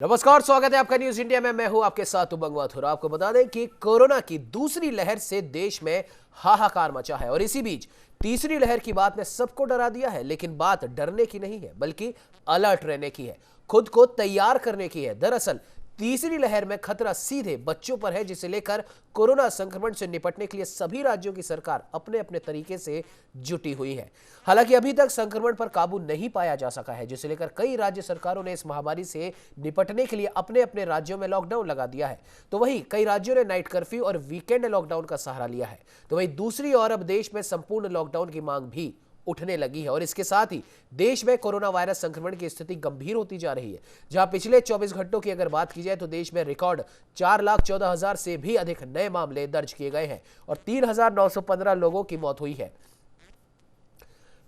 नमस्कार, स्वागत है आपका न्यूज इंडिया में। मैं हूं आपके साथ उमंग माथुर। आपको बता दें कि कोरोना की दूसरी लहर से देश में हाहाकार मचा है और इसी बीच तीसरी लहर की बात ने सबको डरा दिया है। लेकिन बात डरने की नहीं है, बल्कि अलर्ट रहने की है, खुद को तैयार करने की है। दरअसल तीसरी लहर में खतरा सीधे बच्चों पर है, जिसे लेकर कोरोना संक्रमण से निपटने के लिए सभी राज्यों की सरकार अपने अपने तरीके से जुटी हुई है। हालांकि अभी तक संक्रमण पर काबू नहीं पाया जा सका है, जिसे लेकर कई राज्य सरकारों ने इस महामारी से निपटने के लिए अपने अपने राज्यों में लॉकडाउन लगा दिया है। तो वहीं कई राज्यों ने नाइट कर्फ्यू और वीकेंड लॉकडाउन का सहारा लिया है। तो वहीं दूसरी ओर अब देश में संपूर्ण लॉकडाउन की मांग भी उठने लगी है और इसके साथ ही देश में कोरोना वायरस संक्रमण की स्थिति गंभीर होती जा रही है। जहां पिछले 24 घंटों की अगर बात की जाए तो देश में रिकॉर्ड 4,14,000 से भी अधिक नए मामले दर्ज किए गए हैं और 3,915 लोगों की मौत हुई है।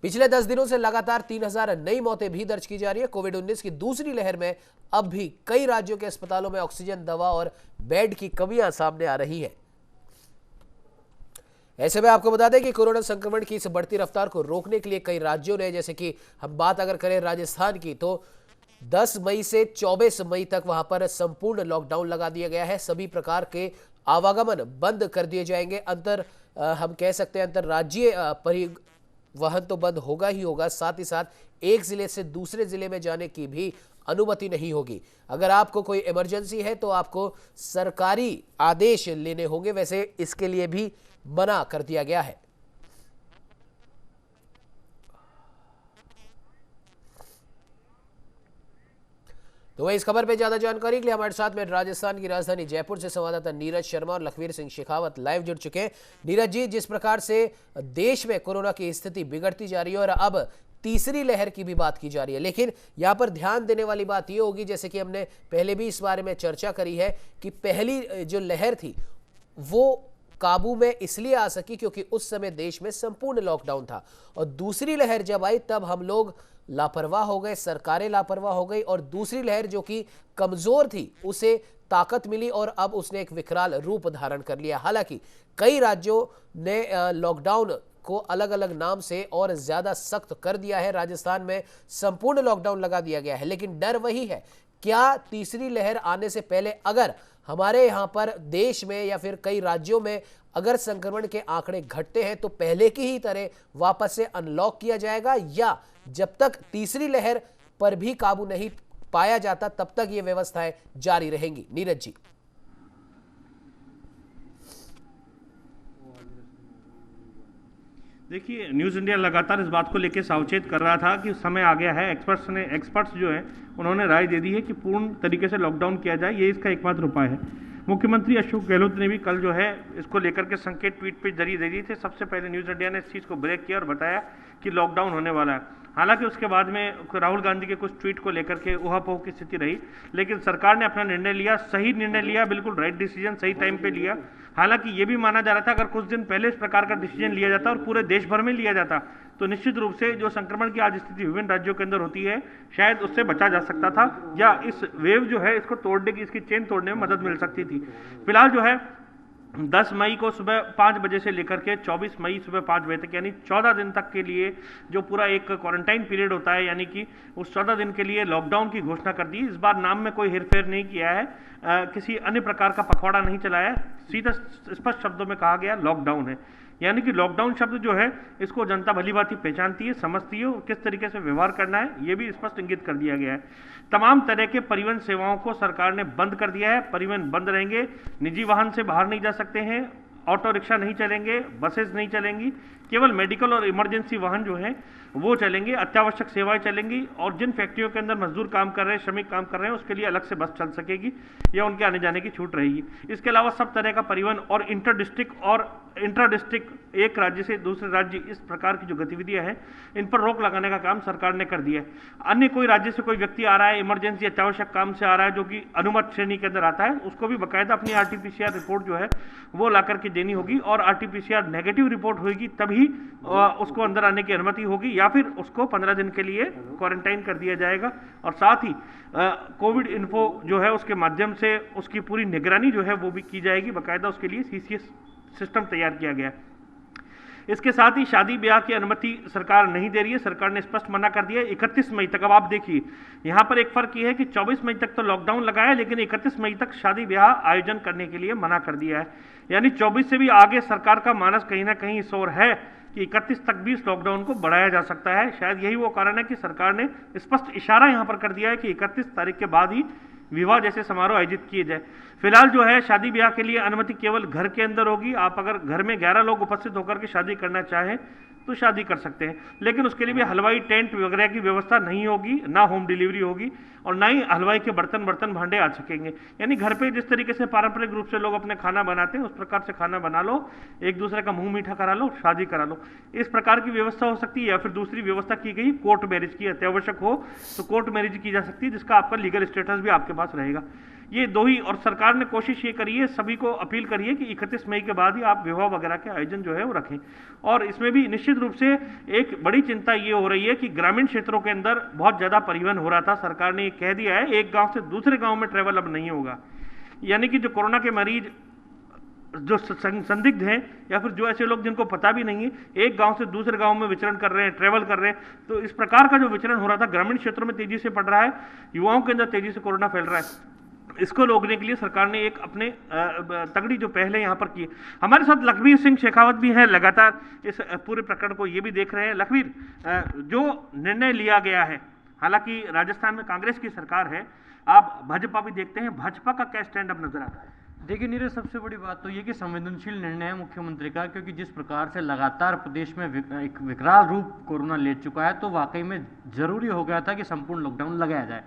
पिछले 10 दिनों से लगातार 3,000 नई मौतें भी दर्ज की जा रही है। कोविड-19 की दूसरी लहर में अब भी कई राज्यों के अस्पतालों में ऑक्सीजन, दवा और बेड की कमियां सामने आ रही है। ऐसे में आपको बता दें कि कोरोना संक्रमण की इस बढ़ती रफ्तार को रोकने के लिए कई राज्यों ने, जैसे कि हम बात अगर करें राजस्थान की, तो 10 मई से 24 मई तक वहां पर संपूर्ण लॉकडाउन लगा दिया गया है। सभी प्रकार के आवागमन बंद कर दिए जाएंगे। हम कह सकते हैं अंतरराज्यीय परिवहन तो बंद होगा ही होगा, साथ ही साथ एक जिले से दूसरे जिले में जाने की भी अनुमति नहीं होगी। अगर आपको कोई इमरजेंसी है तो आपको सरकारी आदेश लेने होंगे। वैसे इसके लिए भी मना कर दिया गया है। तो वही इस खबर पे ज्यादा जानकारी के लिए हमारे साथ में राजस्थान की राजधानी जयपुर से संवाददाता नीरज शर्मा और लखवीर सिंह शेखावत लाइव जुड़ चुके हैं। नीरज जी, जिस प्रकार से देश में कोरोना की स्थिति बिगड़ती जा रही है और अब तीसरी लहर की भी बात की जा रही है, लेकिन यहां पर ध्यान देने वाली बात यह होगी, जैसे कि हमने पहले भी इस बारे में चर्चा करी है, कि पहली जो लहर थी वो काबू में इसलिए आ सकी क्योंकि उस समय देश में संपूर्ण लॉकडाउन था और दूसरी लहर जब आई तब हम लोग लापरवाह हो गए, सरकारें लापरवाह हो गई और दूसरी लहर जो कि कमजोर थी उसे ताकत मिली और अब उसने एक विकराल रूप धारण कर लिया। हालांकि कई राज्यों ने लॉकडाउन को अलग अलग नाम से और ज्यादा सख्त कर दिया है। राजस्थान में संपूर्ण लॉकडाउन लगा दिया गया है, लेकिन डर वही है, क्या तीसरी लहर आने से पहले अगर हमारे यहां पर देश में या फिर कई राज्यों में अगर संक्रमण के आंकड़े घटते हैं तो पहले की ही तरह वापस से अनलॉक किया जाएगा, या जब तक तीसरी लहर पर भी काबू नहीं पाया जाता तब तक ये व्यवस्थाएं जारी रहेंगी? नीरज जी। देखिए, न्यूज़ इंडिया लगातार इस बात को लेकर सावचेत कर रहा था कि समय आ गया है। एक्सपर्ट्स जो है उन्होंने राय दे दी है कि पूर्ण तरीके से लॉकडाउन किया जाए, ये इसका एकमात्र उपाय है। मुख्यमंत्री अशोक गहलोत ने भी कल जो है इसको लेकर के संकेत ट्वीट पे जरिए दे दिए थे। सबसे पहले न्यूज़ इंडिया ने इस चीज़ को ब्रेक किया और बताया कि लॉकडाउन होने वाला है। हालांकि उसके बाद में राहुल गांधी के कुछ ट्वीट को लेकर के ऊहापोह की स्थिति रही, लेकिन सरकार ने अपना निर्णय लिया, सही निर्णय लिया, बिल्कुल राइट डिसीजन सही टाइम पे लिया। हालांकि ये भी माना जा रहा था अगर कुछ दिन पहले इस प्रकार का डिसीजन लिया जाता और पूरे देश भर में लिया जाता तो निश्चित रूप से जो संक्रमण की आज स्थिति विभिन्न राज्यों के अंदर होती है शायद उससे बचा जा सकता था, या इस वेव जो है इसको तोड़ने की, इसकी चेन तोड़ने में मदद मिल सकती थी। फिलहाल जो है 10 मई को सुबह 5 बजे से लेकर के 24 मई सुबह 5 बजे तक, यानी 14 दिन तक के लिए जो पूरा एक क्वारंटाइन पीरियड होता है, यानी कि उस 14 दिन के लिए लॉकडाउन की घोषणा कर दी। इस बार नाम में कोई हेरफेर नहीं किया है, किसी अन्य प्रकार का पखवाड़ा नहीं चलाया, सीधा स्पष्ट शब्दों में कहा गया लॉकडाउन है। यानी कि लॉकडाउन शब्द जो है इसको जनता भली भांति पहचानती है, समझती है और किस तरीके से व्यवहार करना है ये भी स्पष्ट इंगित कर दिया गया है। तमाम तरह के परिवहन सेवाओं को सरकार ने बंद कर दिया है, परिवहन बंद रहेंगे, निजी वाहन से बाहर नहीं जा सकते हैं, ऑटो रिक्शा नहीं चलेंगे, बसेस नहीं चलेंगी, केवल मेडिकल और इमरजेंसी वाहन जो हैं वो चलेंगे, अत्यावश्यक सेवाएं चलेंगी और जिन फैक्ट्रियों के अंदर मजदूर काम कर रहे हैं, श्रमिक काम कर रहे हैं, उसके लिए अलग से बस चल सकेगी या उनके आने जाने की छूट रहेगी। इसके अलावा सब तरह का परिवहन और इंटर डिस्ट्रिक्ट और इंट्रा डिस्ट्रिक्ट, एक राज्य से दूसरे राज्य, इस प्रकार की जो गतिविधियां हैं इन पर रोक लगाने का काम सरकार ने कर दिया है। अन्य कोई राज्य से कोई व्यक्ति आ रहा है, इमरजेंसी अत्यावश्यक काम से आ रहा है जो कि अनुमत श्रेणी के अंदर आता है, उसको भी बाकायदा अपनी RT-PCR रिपोर्ट जो है वो ला करके देनी होगी और RT-PCR नेगेटिव रिपोर्ट होगी तभी उसको अंदर आने की अनुमति होगी, या फिर उसको 15 दिन के लिए क्वारंटाइन कर दिया जाएगा। और साथ ही कोविड इन्फो जो है उसके माध्यम से उसकी पूरी निगरानी जो है वो भी की जाएगी, बाकायदा उसके लिए CCS सिस्टम तैयार किया गया है। इसके साथ ही शादी ब्याह की अनुमति सरकार नहीं दे रही है। सरकार ने स्पष्ट मना कर दिया है 31 मई तक। अब आप देखिए यहाँ पर एक फर्क ये है कि 24 मई तक तो लॉकडाउन लगाया है, लेकिन 31 मई तक शादी ब्याह आयोजन करने के लिए मना कर दिया है। यानी 24 से भी आगे सरकार का मानस कहीं ना कहीं इस ओर है कि 31 तक भी इस लॉकडाउन को बढ़ाया जा सकता है। शायद यही वो कारण है कि सरकार ने स्पष्ट इशारा यहाँ पर कर दिया है कि 31 तारीख के बाद ही विवाह जैसे समारोह आयोजित किए जाए। फिलहाल जो है शादी ब्याह के लिए अनुमति केवल घर के अंदर होगी। आप अगर घर में 11 लोग उपस्थित होकर के शादी करना चाहें तो शादी कर सकते हैं, लेकिन उसके लिए भी हलवाई टेंट वगैरह की व्यवस्था नहीं होगी, ना होम डिलीवरी होगी और ना ही हलवाई के बर्तन भांडे आ सकेंगे। यानी घर पे जिस तरीके से पारंपरिक रूप से लोग अपने खाना बनाते हैं उस प्रकार से खाना बना लो, एक दूसरे का मुंह मीठा करा लो, शादी करा लो। इस प्रकार की व्यवस्था हो सकती है। या फिर दूसरी व्यवस्था की गई कोर्ट मैरिज की, अत्यावश्यक हो तो कोर्ट मैरिज की जा सकती है, जिसका आपका लीगल स्टेटस भी आपके पास रहेगा। ये दो ही, और सरकार ने कोशिश ये करी है, सभी को अपील करी है कि 31 मई के बाद ही आप विवाह वगैरह के आयोजन जो है वो रखें। और इसमें भी निश्चित रूप से एक बड़ी चिंता ये हो रही है कि ग्रामीण क्षेत्रों के अंदर बहुत ज़्यादा परिवहन हो रहा था। सरकार ने ये कह दिया है एक गांव से दूसरे गांव में ट्रेवल अब नहीं होगा। यानी कि जो कोरोना के मरीज जो संदिग्ध हैं या फिर जो ऐसे लोग जिनको पता भी नहीं है, एक गांव से दूसरे गांव में विचरण कर रहे हैं, ट्रेवल कर रहे हैं, तो इस प्रकार का जो विचरण हो रहा था ग्रामीण क्षेत्रों में तेजी से बढ़ रहा है, युवाओं के अंदर तेजी से कोरोना फैल रहा है। इसको रोकने के लिए सरकार ने एक अपने तगड़ी जो पहले यहाँ पर की। हमारे साथ लखबीर सिंह शेखावत भी हैं, लगातार इस पूरे प्रकरण को ये भी देख रहे हैं। लखबीर, जो निर्णय लिया गया है, हालांकि राजस्थान में कांग्रेस की सरकार है, आप भाजपा भी देखते हैं, भाजपा का क्या स्टैंड अप नजर आता है? देखिए नीरज, सबसे बड़ी बात तो ये कि संवेदनशील निर्णय है मुख्यमंत्री का, क्योंकि जिस प्रकार से लगातार प्रदेश में एक विकराल रूप कोरोना ले चुका है, तो वाकई में जरूरी हो गया था कि संपूर्ण लॉकडाउन लगाया जाए।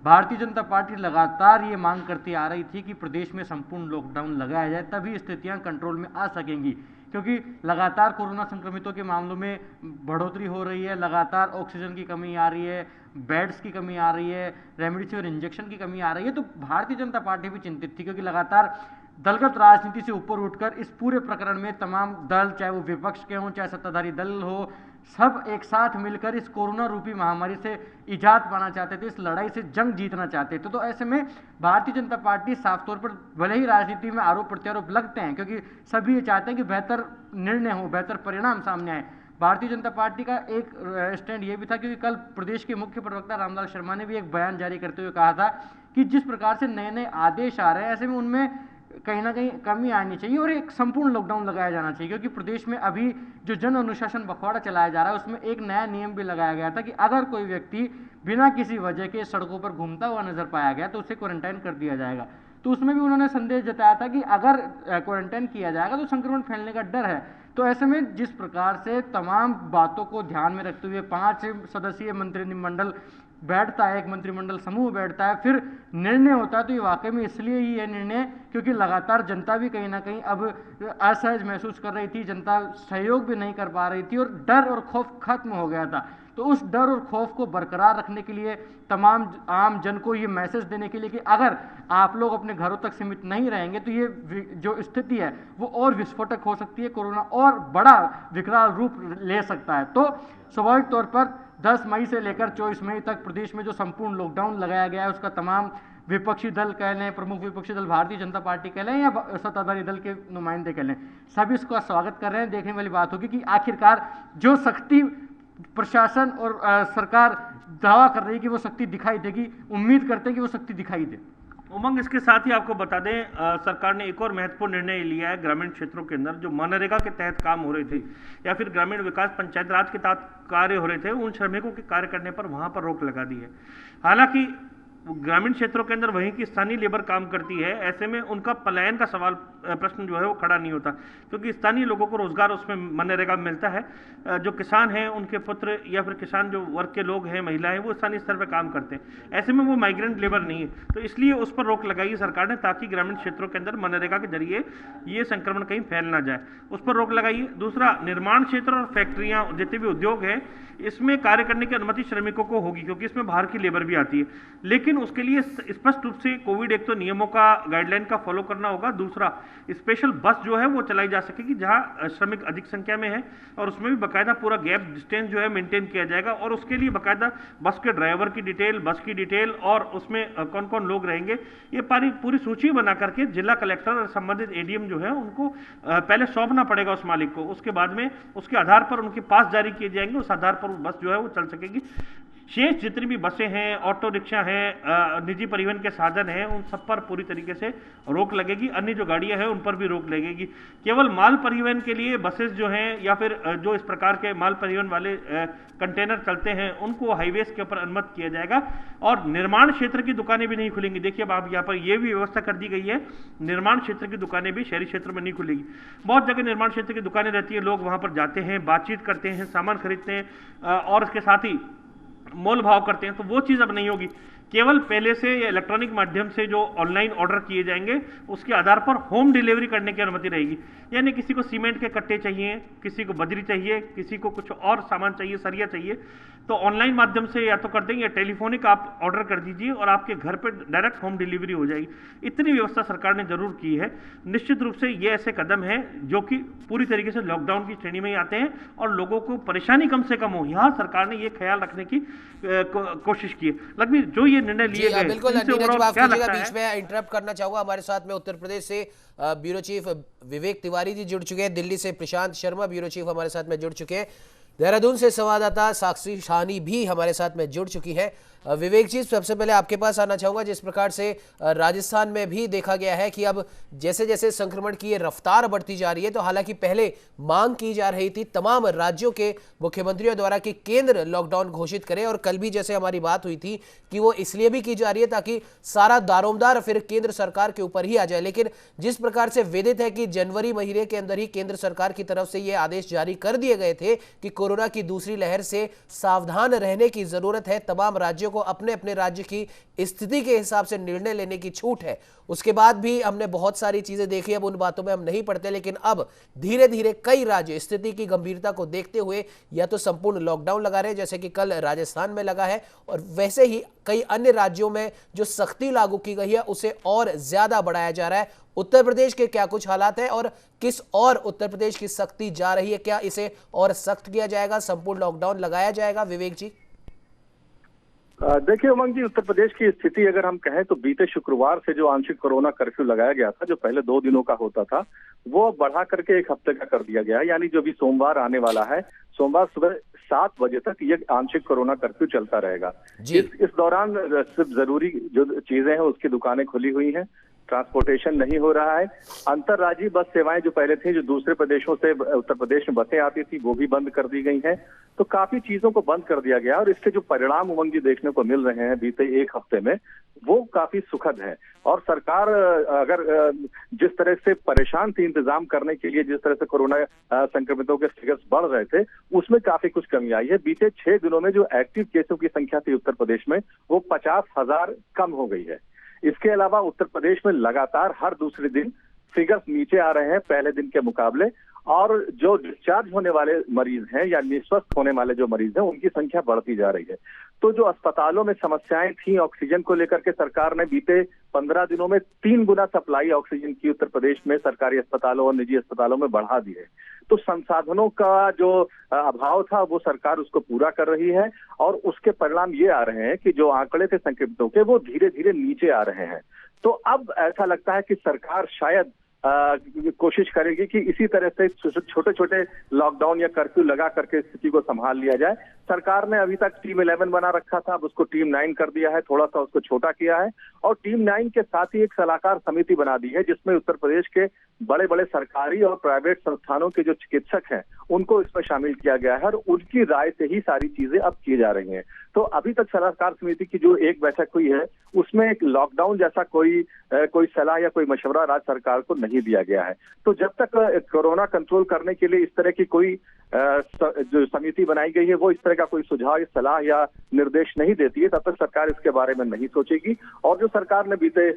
भारतीय जनता पार्टी लगातार ये मांग करती आ रही थी कि प्रदेश में संपूर्ण लॉकडाउन लगाया जाए, तभी स्थितियां कंट्रोल में आ सकेंगी, क्योंकि लगातार कोरोना संक्रमितों के मामलों में बढ़ोतरी हो रही है, लगातार ऑक्सीजन की कमी आ रही है, बेड्स की कमी आ रही है, रेमडेसिविर इंजेक्शन की कमी आ रही है। तो भारतीय जनता पार्टी भी चिंतित थी, क्योंकि लगातार दलगत राजनीति से ऊपर उठकर इस पूरे प्रकरण में तमाम दल, चाहे वो विपक्ष के हों चाहे सत्ताधारी दल हो, सब एक साथ मिलकर इस कोरोना रूपी महामारी से इजाद पाना चाहते थे, इस लड़ाई से जंग जीतना चाहते थे। तो ऐसे में भारतीय जनता पार्टी साफ तौर पर, भले ही राजनीति में आरोप प्रत्यारोप लगते हैं, क्योंकि सभी ये चाहते हैं कि बेहतर निर्णय हो, बेहतर परिणाम सामने आए। भारतीय जनता पार्टी का एक स्टैंड ये भी था, क्योंकि कल प्रदेश के मुख्य प्रवक्ता रामलाल शर्मा ने भी एक बयान जारी करते हुए कहा था कि जिस प्रकार से नए नए आदेश आ रहे हैं, ऐसे में उनमें कहीं ना कहीं कमी आनी चाहिए और एक संपूर्ण लॉकडाउन लगाया जाना चाहिए। क्योंकि प्रदेश में अभी जो जन अनुशासन पखवाड़ा चलाया जा रहा है, उसमें एक नया नियम भी लगाया गया था कि अगर कोई व्यक्ति बिना किसी वजह के सड़कों पर घूमता हुआ नजर पाया गया तो उसे क्वारंटाइन कर दिया जाएगा। तो उसमें भी उन्होंने संदेश जताया था कि अगर क्वारंटाइन किया जाएगा तो संक्रमण फैलने का डर है। तो ऐसे में जिस प्रकार से तमाम बातों को ध्यान में रखते हुए 5 सदस्यीय मंत्रिमंडल बैठता है, एक मंत्रिमंडल समूह बैठता है, फिर निर्णय होता है, तो ये वाकई में इसलिए ही ये निर्णय क्योंकि लगातार जनता भी कहीं ना कहीं अब असहज महसूस कर रही थी, जनता सहयोग भी नहीं कर पा रही थी और डर और खौफ खत्म हो गया था। तो उस डर और खौफ को बरकरार रखने के लिए, तमाम आम जन को ये मैसेज देने के लिए कि अगर आप लोग अपने घरों तक सीमित नहीं रहेंगे तो ये जो स्थिति है वो और विस्फोटक हो सकती है, कोरोना और बड़ा विकराल रूप ले सकता है। तो स्वाभाविक तौर पर 10 मई से लेकर 24 मई तक प्रदेश में जो संपूर्ण लॉकडाउन लगाया गया है, उसका तमाम विपक्षी दल कह लें, प्रमुख विपक्षी दल भारतीय जनता पार्टी कह लें या सत्ताधारी दल के नुमाइंदे कह लें, सभी इसका स्वागत कर रहे हैं। देखने वाली बात होगी कि आखिरकार जो सख्ती प्रशासन और सरकार दावा कर रही है कि वो सख्ती दिखाई देगी, उम्मीद करते हैं कि वो सख्ती दिखाई दे। उमंग, इसके साथ ही आपको बता दें, सरकार ने एक और महत्वपूर्ण निर्णय लिया है। ग्रामीण क्षेत्रों के अंदर जो मनरेगा के तहत काम हो रहे थे या फिर ग्रामीण विकास पंचायत राज के तहत कार्य हो रहे थे, उन श्रमिकों के कार्य करने पर वहां पर रोक लगा दी है। हालांकि ग्रामीण क्षेत्रों के अंदर वहीं की स्थानीय लेबर काम करती है, ऐसे में उनका पलायन का सवाल, प्रश्न जो है वो खड़ा नहीं होता, क्योंकि स्थानीय लोगों को रोजगार उसमें मनरेगा में मिलता है। जो किसान हैं, उनके पुत्र या फिर किसान जो वर्ग के लोग हैं, महिलाएं, वो स्थानीय स्तर पर काम करते हैं। ऐसे में वो माइग्रेंट लेबर नहीं है, तो इसलिए उस पर रोक लगाई है सरकार ने, ताकि ग्रामीण क्षेत्रों के अंदर मनरेगा के जरिए ये संक्रमण कहीं फैल ना जाए, उस पर रोक लगाई है। दूसरा, निर्माण क्षेत्र और फैक्ट्रियां, जितने भी उद्योग हैं, इसमें कार्य करने की अनुमति श्रमिकों को होगी, क्योंकि इसमें बाहर की लेबर भी आती है। लेकिन लेकिन उसके लिए स्पष्ट रूप से कोविड एक तो नियमों का गाइडलाइन का फॉलो करना होगा, दूसरा स्पेशल बस जो है वो चलाई जा सकेगी जहां श्रमिक अधिक संख्या में है, और उसमें भी बाकायदा पूरा गैप डिस्टेंस जो है मेंटेन किया जाएगा, और उसके लिए बाकायदा बस के ड्राइवर की डिटेल, बस की डिटेल और उसमें कौन कौन लोग रहेंगे ये पूरी सूची बना करके जिला कलेक्टर और संबंधित एडीएम जो है उनको पहले सौंपना पड़ेगा उस मालिक को। उसके बाद में उसके आधार पर उनके पास जारी किए जाएंगे, उस आधार पर बस जो है वो चल सकेगी। शेष जितनी भी बसें हैं, ऑटो रिक्शा हैं, निजी परिवहन के साधन हैं, उन सब पर पूरी तरीके से रोक लगेगी। अन्य जो गाड़ियां हैं उन पर भी रोक लगेगी। केवल माल परिवहन के लिए बसेस जो हैं या फिर जो इस प्रकार के माल परिवहन वाले कंटेनर चलते हैं उनको हाईवेज के ऊपर अनुमत किया जाएगा, और निर्माण क्षेत्र की दुकानें भी नहीं खुलेंगी। देखिए अब आप यहाँ पर यह भी व्यवस्था कर दी गई है, निर्माण क्षेत्र की दुकानें भी शहरी क्षेत्र में नहीं खुलेगी। बहुत जगह निर्माण क्षेत्र की दुकानें रहती है, लोग वहां पर जाते हैं, बातचीत करते हैं, सामान खरीदते हैं और इसके साथ ही मोल भाव करते हैं, तो वो चीज़ अब नहीं होगी। केवल पहले से या इलेक्ट्रॉनिक माध्यम से जो ऑनलाइन ऑर्डर किए जाएंगे उसके आधार पर होम डिलीवरी करने की अनुमति रहेगी। यानी किसी को सीमेंट के कट्टे चाहिए, किसी को बजरी चाहिए, किसी को कुछ और सामान चाहिए, सरिया चाहिए, तो ऑनलाइन माध्यम से या तो कर देंगे या टेलीफोनिक आप ऑर्डर कर दीजिए और आपके घर पे डायरेक्ट होम डिलीवरी हो जाएगी। इतनी व्यवस्था सरकार ने जरूर की है। निश्चित रूप से ये ऐसे कदम हैं जो कि पूरी तरीके से लॉकडाउन की श्रेणी में ही आते हैं और लोगों को परेशानी कम से कम हो, यहाँ सरकार ने ये ख्याल रखने की कोशिश की है। लखबीर, जो ये निर्णय लिए गए, बिल्कुल माफ कीजिएगा, बीच में इंटरप्ट करना चाहूंगा। हमारे साथ में उत्तर प्रदेश से ब्यूरो चीफ विवेक तिवारी जी जुड़ चुके हैं, दिल्ली से प्रशांत शर्मा ब्यूरो चीफ हमारे साथ में जुड़ चुके हैं, देहरादून से संवाददाता साक्षी शानी भी हमारे साथ में जुड़ चुकी है। विवेक जी, सबसे पहले आपके पास आना चाहूंगा। जिस प्रकार से राजस्थान में भी देखा गया है कि अब जैसे जैसे संक्रमण की ये रफ्तार बढ़ती जा रही है, तो हालांकि पहले मांग की जा रही थी तमाम राज्यों के मुख्यमंत्रियों द्वारा कि केंद्र लॉकडाउन घोषित करे, और कल भी जैसे हमारी बात हुई थी कि वो इसलिए भी की जा रही है ताकि सारा दारोमदार फिर केंद्र सरकार के ऊपर ही आ जाए। लेकिन जिस प्रकार से विदित है कि जनवरी महीने के अंदर ही केंद्र सरकार की तरफ से ये आदेश जारी कर दिए गए थे कि कोरोना की दूसरी लहर से सावधान रहने की जरूरत है, तमाम राज्यों को अपने अपने राज्य की स्थिति के हिसाब से निर्णय लेने की छूट है। उसके बाद भी हमने बहुत सारी चीजें देखी, अब उन बातों में हम नहीं पड़ते, लेकिन अब धीरे धीरे कई राज्य स्थिति की गंभीरता को देखते हुए या तो संपूर्ण लॉकडाउन लगा रहे हैं, जैसे कि कल राजस्थान में लगा है, और वैसे ही कई अन्य राज्यों में जो सख्ती लागू की गई है उसे और ज्यादा बढ़ाया जा रहा है। उत्तर प्रदेश के क्या कुछ हालात है और किस और उत्तर प्रदेश की सख्ती जा रही है, क्या इसे और सख्त किया जाएगा, संपूर्ण लॉकडाउन लगाया जाएगा? विवेक जी। देखिए उमंग जी, उत्तर प्रदेश की स्थिति अगर हम कहें तो बीते शुक्रवार से जो आंशिक कोरोना कर्फ्यू लगाया गया था, जो पहले 2 दिनों का होता था, वो बढ़ा करके 1 हफ्ते का कर दिया गया है। यानी जो भी सोमवार आने वाला है, सोमवार सुबह 7 बजे तक ये आंशिक कोरोना कर्फ्यू चलता रहेगा। इस दौरान सिर्फ जरूरी जो चीजें हैं उसकी दुकानें खुली हुई हैं, ट्रांसपोर्टेशन नहीं हो रहा है। अंतरराज्यीय बस सेवाएं जो पहले थी, जो दूसरे प्रदेशों से उत्तर प्रदेश में बसें आती थी, वो भी बंद कर दी गई हैं। तो काफी चीजों को बंद कर दिया गया और इसके जो परिणाम उमंग जी देखने को मिल रहे हैं बीते 1 हफ्ते में, वो काफी सुखद है। और सरकार अगर जिस तरह से परेशान थी इंतजाम करने के लिए, जिस तरह से कोरोना संक्रमितों के फिगर्स बढ़ रहे थे, उसमें काफी कुछ कमी आई है। बीते 6 दिनों में जो एक्टिव केसों की संख्या थी उत्तर प्रदेश में, वो 50,000 कम हो गई है। इसके अलावा उत्तर प्रदेश में लगातार हर दूसरे दिन फिगर्स नीचे आ रहे हैं पहले दिन के मुकाबले, और जो डिस्चार्ज होने वाले मरीज हैं या निस्वस्थ होने वाले जो मरीज हैं, उनकी संख्या बढ़ती जा रही है। तो जो अस्पतालों में समस्याएं थी ऑक्सीजन को लेकर के, सरकार ने बीते 15 दिनों में 3 गुना सप्लाई ऑक्सीजन की उत्तर प्रदेश में सरकारी अस्पतालों और निजी अस्पतालों में बढ़ा दी है। तो संसाधनों का जो अभाव था वो सरकार उसको पूरा कर रही है, और उसके परिणाम ये आ रहे हैं कि जो आंकड़े थे संक्रमितों के, वो धीरे धीरे नीचे आ रहे हैं। तो अब ऐसा लगता है कि सरकार शायद कोशिश करेगी कि इसी तरह से छोटे छोटे लॉकडाउन या कर्फ्यू लगा करके स्थिति को संभाल लिया जाए। सरकार ने अभी तक टीम 11 बना रखा था, अब उसको टीम 9 कर दिया है, थोड़ा सा उसको छोटा किया है, और टीम 9 के साथ ही एक सलाहकार समिति बना दी है जिसमें उत्तर प्रदेश के बड़े बड़े सरकारी और प्राइवेट संस्थानों के जो चिकित्सक हैं उनको इसमें शामिल किया गया है, और उनकी राय से ही सारी चीजें अब की जा रही हैं। तो अभी तक सलाहकार समिति की जो एक बैठक हुई है उसमें एक लॉकडाउन जैसा कोई सलाह या कोई मशवरा राज्य सरकार को नहीं दिया गया है। तो जब तक कोरोना कंट्रोल करने के लिए इस तरह की कोई जो समिति बनाई गई है वो इस तरह तरह का कोई सुझाव या सलाह या निर्देश नहीं देती है, तब तक सरकार इसके बारे में नहीं सोचेगी। और जो सरकार ने बीते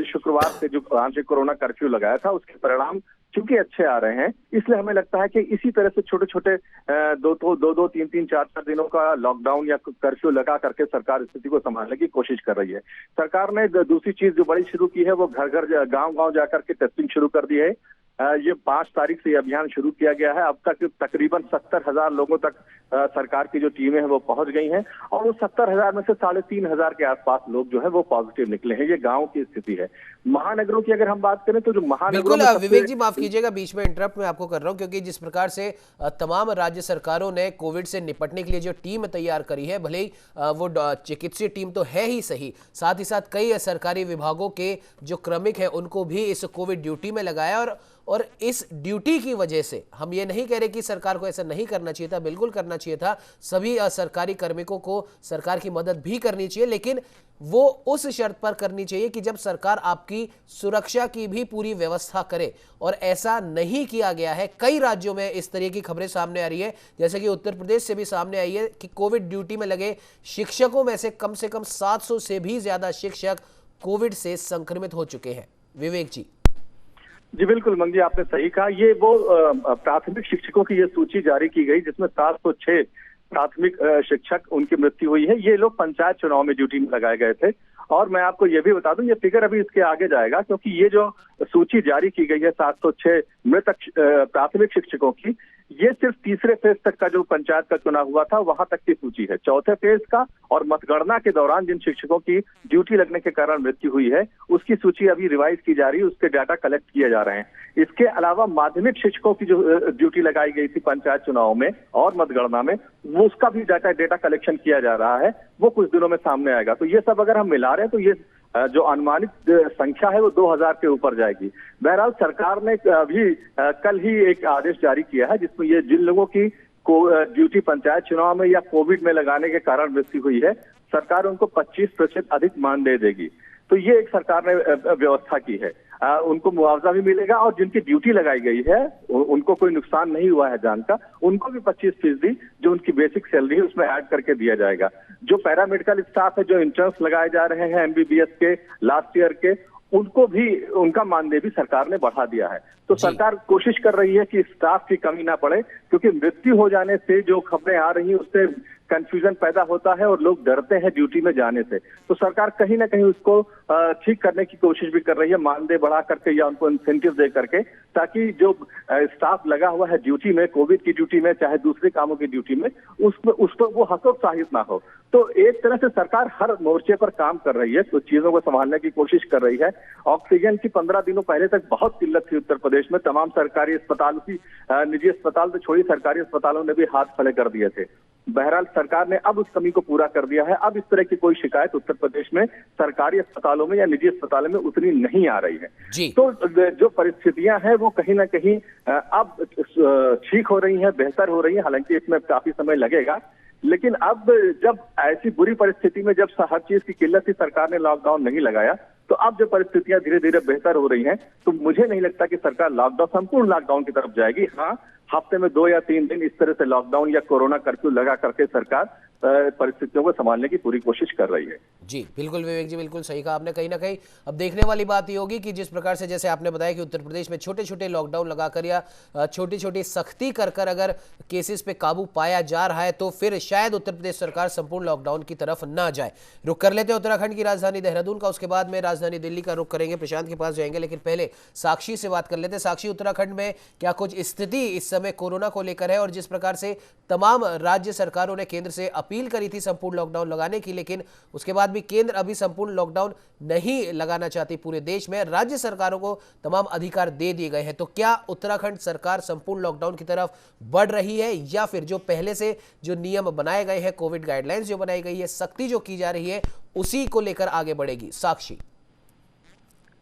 शुक्रवार से जो आंशिक कोरोना कर्फ्यू लगाया था, उसके परिणाम चूंकि अच्छे आ रहे हैं, इसलिए हमें लगता है कि इसी तरह से छोटे छोटे दो तीन चार दिनों का लॉकडाउन या कर्फ्यू लगा करके सरकार स्थिति को संभालने की कोशिश कर रही है। सरकार ने दूसरी चीज जो बड़ी शुरू की है, वो घर घर गांव जाकर के टेस्टिंग शुरू कर दी है। ये 5 तारीख से ये अभियान शुरू किया गया है। अब तक तकरीबन 70,000 लोगों तक सरकार की जो टीमें हैं वो पहुंच गई हैं, और वो 70,000 में से 3,500 के आसपास लोग जो है वो पॉजिटिव निकले हैं। ये गांव की स्थिति है। महानगरों की अगर हम बात करें तो जो महानगरों में विवेक जी, माफ कीजिएगा बीच में इंटरप्ट मैं आपको कर रहा हूं, क्योंकि जिस प्रकार से तमाम राज्य सरकारों ने कोविड से निपटने के लिए जो टीम तैयार करी है, भले ही वो चिकित्सीय टीम तो है ही सही, साथ ही साथ कई सरकारी विभागों के जो क्रमिक है उनको भी इस कोविड ड्यूटी में लगाया। और इस ड्यूटी की वजह से हम ये नहीं कह रहे कि सरकार को ऐसा नहीं करना चाहिए था, बिल्कुल करना चाहिए था। सभी सरकारी कार्मिकों को सरकार की मदद भी करनी चाहिए, लेकिन वो उस शर्त पर करनी चाहिए कि जब सरकार आपकी सुरक्षा की भी पूरी व्यवस्था करे। और ऐसा नहीं किया गया है। कई राज्यों में इस तरह की खबरें सामने आ रही है, जैसे कि उत्तर प्रदेश से भी सामने आई है कि कोविड ड्यूटी में लगे शिक्षकों में से कम 700 से भी ज्यादा शिक्षक कोविड से संक्रमित हो चुके हैं। विवेक जी। जी बिल्कुल मंगी, आपने सही कहा। ये वो प्राथमिक शिक्षकों की ये सूची जारी की गई जिसमें 706 प्राथमिक शिक्षक उनकी मृत्यु हुई है। ये लोग पंचायत चुनाव में ड्यूटी में लगाए गए थे। और मैं आपको ये भी बता दूं, ये फिगर अभी इसके आगे जाएगा, क्योंकि ये जो सूची जारी की गई है 706 मृतक प्राथमिक शिक्षकों की, ये सिर्फ तीसरे फेज तक का जो पंचायत का चुनाव हुआ था वहां तक की सूची है। चौथे फेज का और मतगणना के दौरान जिन शिक्षकों की ड्यूटी लगने के कारण मृत्यु हुई है, उसकी सूची अभी रिवाइज की जा रही है, उसके डाटा कलेक्ट किए जा रहे हैं। इसके अलावा माध्यमिक शिक्षकों की जो ड्यूटी लगाई गई थी पंचायत चुनाव में और मतगणना में, वो उसका भी डाटा कलेक्शन किया जा रहा है, वो कुछ दिनों में सामने आएगा। तो ये सब अगर हम मिला रहे हैं तो ये जो अनुमानित संख्या है वो 2000 के ऊपर जाएगी। बहरहाल सरकार ने अभी कल ही एक आदेश जारी किया है जिसमें ये जिन लोगों की ड्यूटी पंचायत चुनाव में या कोविड में लगाने के कारण मृत्यु हुई है, सरकार उनको 25% अधिक मानदेय देगी। तो ये एक सरकार ने व्यवस्था की है। उनको मुआवजा भी मिलेगा, और जिनकी ड्यूटी लगाई गई है उनको कोई नुकसान नहीं हुआ है जान का, उनको भी 25% जो उनकी बेसिक सैलरी है उसमें ऐड करके दिया जाएगा। जो पैरामेडिकल स्टाफ है, जो इंटर्न्स लगाए जा रहे हैं MBBS के लास्ट ईयर के, उनको भी उनका मानदेय भी सरकार ने बढ़ा दिया है। तो सरकार कोशिश कर रही है कि स्टाफ की कमी ना पड़े, क्योंकि मृत्यु हो जाने से जो खबरें आ रही हैं उससे कंफ्यूजन पैदा होता है और लोग डरते हैं ड्यूटी में जाने से। तो सरकार कहीं ना कहीं उसको ठीक करने की कोशिश भी कर रही है, मानदेय बढ़ा करके या उनको इंसेंटिव दे करके, ताकि जो स्टाफ लगा हुआ है ड्यूटी में, कोविड की ड्यूटी में चाहे दूसरे कामों की ड्यूटी में, उस पर वो हतोत्साहित ना हो। तो एक तरह से सरकार हर मोर्चे पर काम कर रही है, तो चीजों को संभालने की कोशिश कर रही है। ऑक्सीजन की 15 दिनों पहले तक बहुत किल्लत थी उत्तर प्रदेश में। तमाम सरकारी अस्पताल की, निजी अस्पताल तो छोड़ी, सरकारी अस्पतालों ने भी हाथ खड़े कर दिए थे। बहरहाल सरकार ने अब उस कमी को पूरा कर दिया है। अब इस तरह की कोई शिकायत उत्तर प्रदेश में सरकारी अस्पतालों में या निजी अस्पतालों में उतनी नहीं आ रही है। तो जो परिस्थितियां हैं वो कहीं ना कहीं अब ठीक हो रही हैं, बेहतर हो रही हैं। हालांकि इसमें काफी समय लगेगा, लेकिन अब जब ऐसी बुरी परिस्थिति में जब हर चीज की किल्लत थी, सरकार ने लॉकडाउन नहीं लगाया, तो अब जब परिस्थितियां धीरे धीरे बेहतर हो रही हैं, तो मुझे नहीं लगता कि सरकार संपूर्ण लॉकडाउन की तरफ जाएगी। हाँ, हफ्ते में 2 या 3 दिन इस तरह से लॉकडाउन या कोरोना कर्फ्यू लगा करके सरकार परिस्थितियों को संभालने की पूरी कोशिश कर रही है। जी बिल्कुल विवेक जी, बिल्कुल सही कहा आपने। कहीं ना कहीं अब देखने वाली बात ये होगी कि जिस प्रकार से, जैसे आपने बताया कि उत्तर प्रदेश में छोटे छोटे लॉकडाउन लगाकर या छोटी छोटी सख्ती कर अगर केसेस पे काबू पाया जा रहा है, तो फिर शायद उत्तर प्रदेश सरकार संपूर्ण लॉकडाउन की तरफ ना जाए। रुक कर लेते हैं उत्तराखंड की राजधानी देहरादून का, उसके बाद में राजधानी दिल्ली का रुख करेंगे, प्रशांत के पास जाएंगे। लेकिन पहले साक्षी से बात कर लेते हैं। साक्षी, उत्तराखंड में क्या कुछ स्थिति इस समय कोरोना को लेकर है, और जिस प्रकार से तमाम राज्य सरकारों ने केंद्र से अपील करी थी संपूर्ण लॉकडाउन लगाने की, लेकिन उसके बाद भी केंद्र अभी संपूर्ण लॉकडाउन नहीं लगाना चाहती पूरे देश में, राज्य सरकारों को तमाम अधिकार दे दिए गए हैं। तो क्या उत्तराखंड सरकार संपूर्ण लॉकडाउन की तरफ बढ़ रही है, या फिर जो पहले से जो नियम बनाए गए हैं, कोविड गाइडलाइंस जो बनाई गई है, सख्ती जो की जा रही है, उसी को लेकर आगे बढ़ेगी? साक्षी।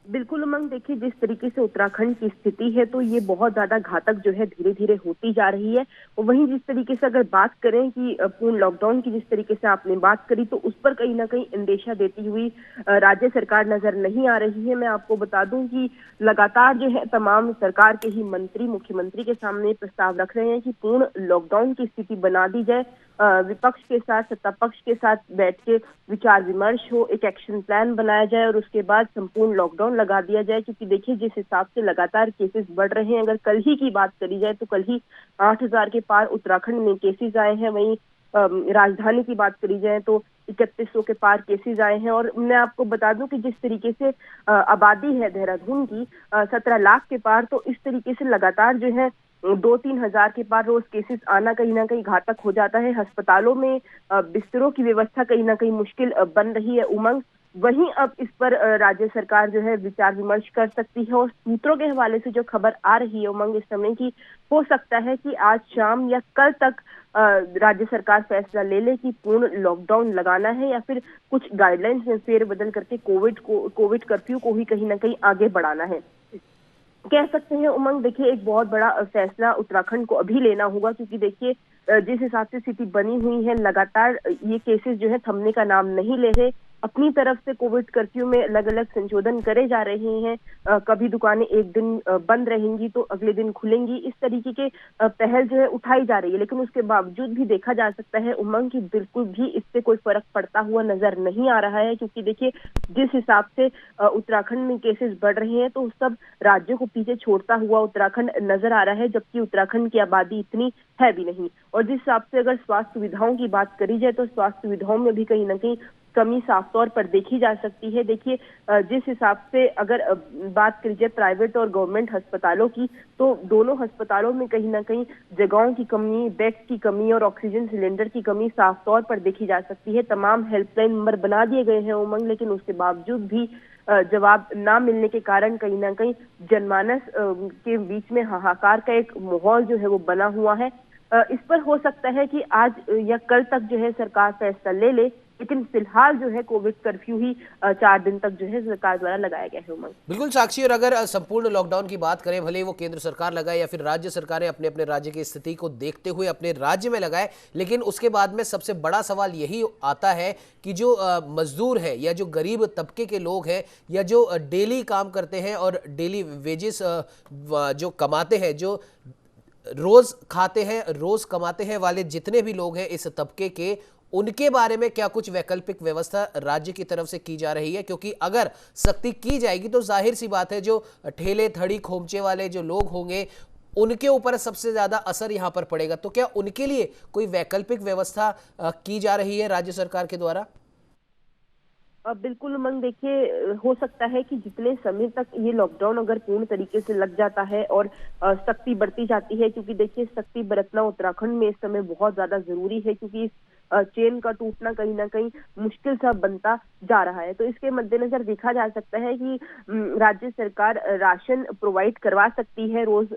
बिल्कुल उमंग, देखिए जिस तरीके से उत्तराखंड की स्थिति है तो ये बहुत ज्यादा घातक जो है धीरे धीरे होती जा रही है। और वहीं जिस तरीके से अगर बात करें कि पूर्ण लॉकडाउन की जिस तरीके से आपने बात करी, तो उस पर कहीं ना कहीं अंदेशा देती हुई राज्य सरकार नजर नहीं आ रही है। मैं आपको बता दूं कि लगातार जो है तमाम सरकार के ही मंत्री मुख्यमंत्री के सामने प्रस्ताव रख रहे हैं कि पूर्ण लॉकडाउन की स्थिति बना दी जाए, विपक्ष के साथ, सत्ता पक्ष के साथ बैठ के विचार विमर्श हो, एक एक्शन प्लान बनाया जाए और उसके बाद संपूर्ण लॉकडाउन लगा दिया जाए। क्योंकि देखिए जिस हिसाब से लगातार केसेस बढ़ रहे हैं, अगर कल ही की बात करी जाए तो कल ही 8,000 के पार उत्तराखंड में केसेस आए हैं। वहीं राजधानी की बात करी जाए तो 3100 के पार केसेस आए हैं। और मैं आपको बता दूं कि जिस तरीके से आबादी है देहरादून की 17 लाख के पार, तो इस तरीके से लगातार जो है 2-3 हजार के पार रोज केसेस आना कहीं ना कहीं घातक हो जाता है। अस्पतालों में बिस्तरों की व्यवस्था कहीं ना कहीं मुश्किल बन रही है उमंग। वहीं अब इस पर राज्य सरकार जो है विचार विमर्श कर सकती है। और सूत्रों के हवाले से जो खबर आ रही है उमंग इस समय की, हो सकता है कि आज शाम या कल तक राज्य सरकार फैसला ले ले कि पूर्ण लॉकडाउन लगाना है या फिर कुछ गाइडलाइंस में फेरबदल करके कोविड कर्फ्यू को ही कहीं ना कहीं आगे बढ़ाना है। कह सकते हैं उमंग, देखिए एक बहुत बड़ा फैसला उत्तराखंड को अभी लेना होगा। क्योंकि देखिए जिस हिसाब से स्थिति बनी हुई है, लगातार ये केसेस जो है थमने का नाम नहीं ले रहे। अपनी तरफ से कोविड कर्फ्यू में अलग अलग संशोधन करे जा रहे हैं। कभी दुकानें एक दिन बंद रहेंगी तो अगले दिन खुलेंगी, इस तरीके के पहल जो है उठाई जा रही है। लेकिन उसके बावजूद भी देखा जा सकता है उमंग की बिल्कुल भी इससे कोई फर्क पड़ता हुआ नजर नहीं आ रहा है। क्योंकि देखिए जिस हिसाब से उत्तराखंड में केसेस बढ़ रहे हैं तो सब राज्यों को पीछे छोड़ता हुआ उत्तराखंड नजर आ रहा है, जबकि उत्तराखंड की आबादी इतनी है भी नहीं। और जिस हिसाब से अगर स्वास्थ्य सुविधाओं की बात करी जाए तो स्वास्थ्य सुविधाओं में भी कहीं ना कहीं कमी साफ तौर पर देखी जा सकती है। देखिए जिस हिसाब से अगर बात करी जाए प्राइवेट और गवर्नमेंट अस्पतालों की, तो दोनों अस्पतालों में कहीं ना कहीं जगहों की कमी, बेड्स की कमी और ऑक्सीजन सिलेंडर की कमी साफ तौर पर देखी जा सकती है। तमाम हेल्पलाइन नंबर बना दिए गए हैं उमंग, लेकिन उसके बावजूद भी जवाब ना मिलने के कारण कहीं ना कहीं जनमानस के बीच में हाहाकार का एक माहौल जो है वो बना हुआ है। इस पर हो सकता है कि आज या कल तक जो है सरकार फैसला ले ले, लेकिन फिलहाल जो है कोविड कर्फ्यू ही 4 दिन तक जो है सरकार द्वारा लगाया गया है उमंग। बिल्कुल साक्षी, और अगर संपूर्ण लॉकडाउन की बात करें, भले वो केंद्र सरकार लगाए या फिर राज्य सरकारें अपने अपने राज्य की स्थिति को देखते हुए अपने राज्य में लगाए, लेकिन उसके बाद में सबसे बड़ा सवाल यही आता है कि जो मजदूर है या जो गरीब तबके के लोग हैं या जो डेली काम करते हैं और डेली वेजेस जो कमाते हैं, जो रोज खाते हैं, रोज कमाते हैं वाले जितने भी लोग हैं इस तबके के, उनके बारे में क्या कुछ वैकल्पिक व्यवस्था राज्य की तरफ से की जा रही है? क्योंकि अगर सख्ती की जाएगी तो जाहिर सी बात है जो ठेले थड़ी खोमचे वाले जो लोग होंगे उनके ऊपर सबसे ज्यादा असर यहां पर पड़ेगा। तो क्या उनके लिए कोई वैकल्पिक व्यवस्था की जा रही है राज्य सरकार के द्वारा? बिल्कुल उमंग, देखिए हो सकता है कि जितने समय तक ये लॉकडाउन अगर पूर्ण तरीके से लग जाता है और सख्ती बढ़ती जाती है, क्योंकि देखिए सख्ती बरतना उत्तराखंड में इस समय बहुत ज्यादा जरूरी है। क्योंकि इस चेन का टूटना कहीं ना कहीं मुश्किल सा बनता जा रहा है। तो इसके मद्देनजर देखा जा सकता है कि राज्य सरकार राशन प्रोवाइड करवा सकती है रोज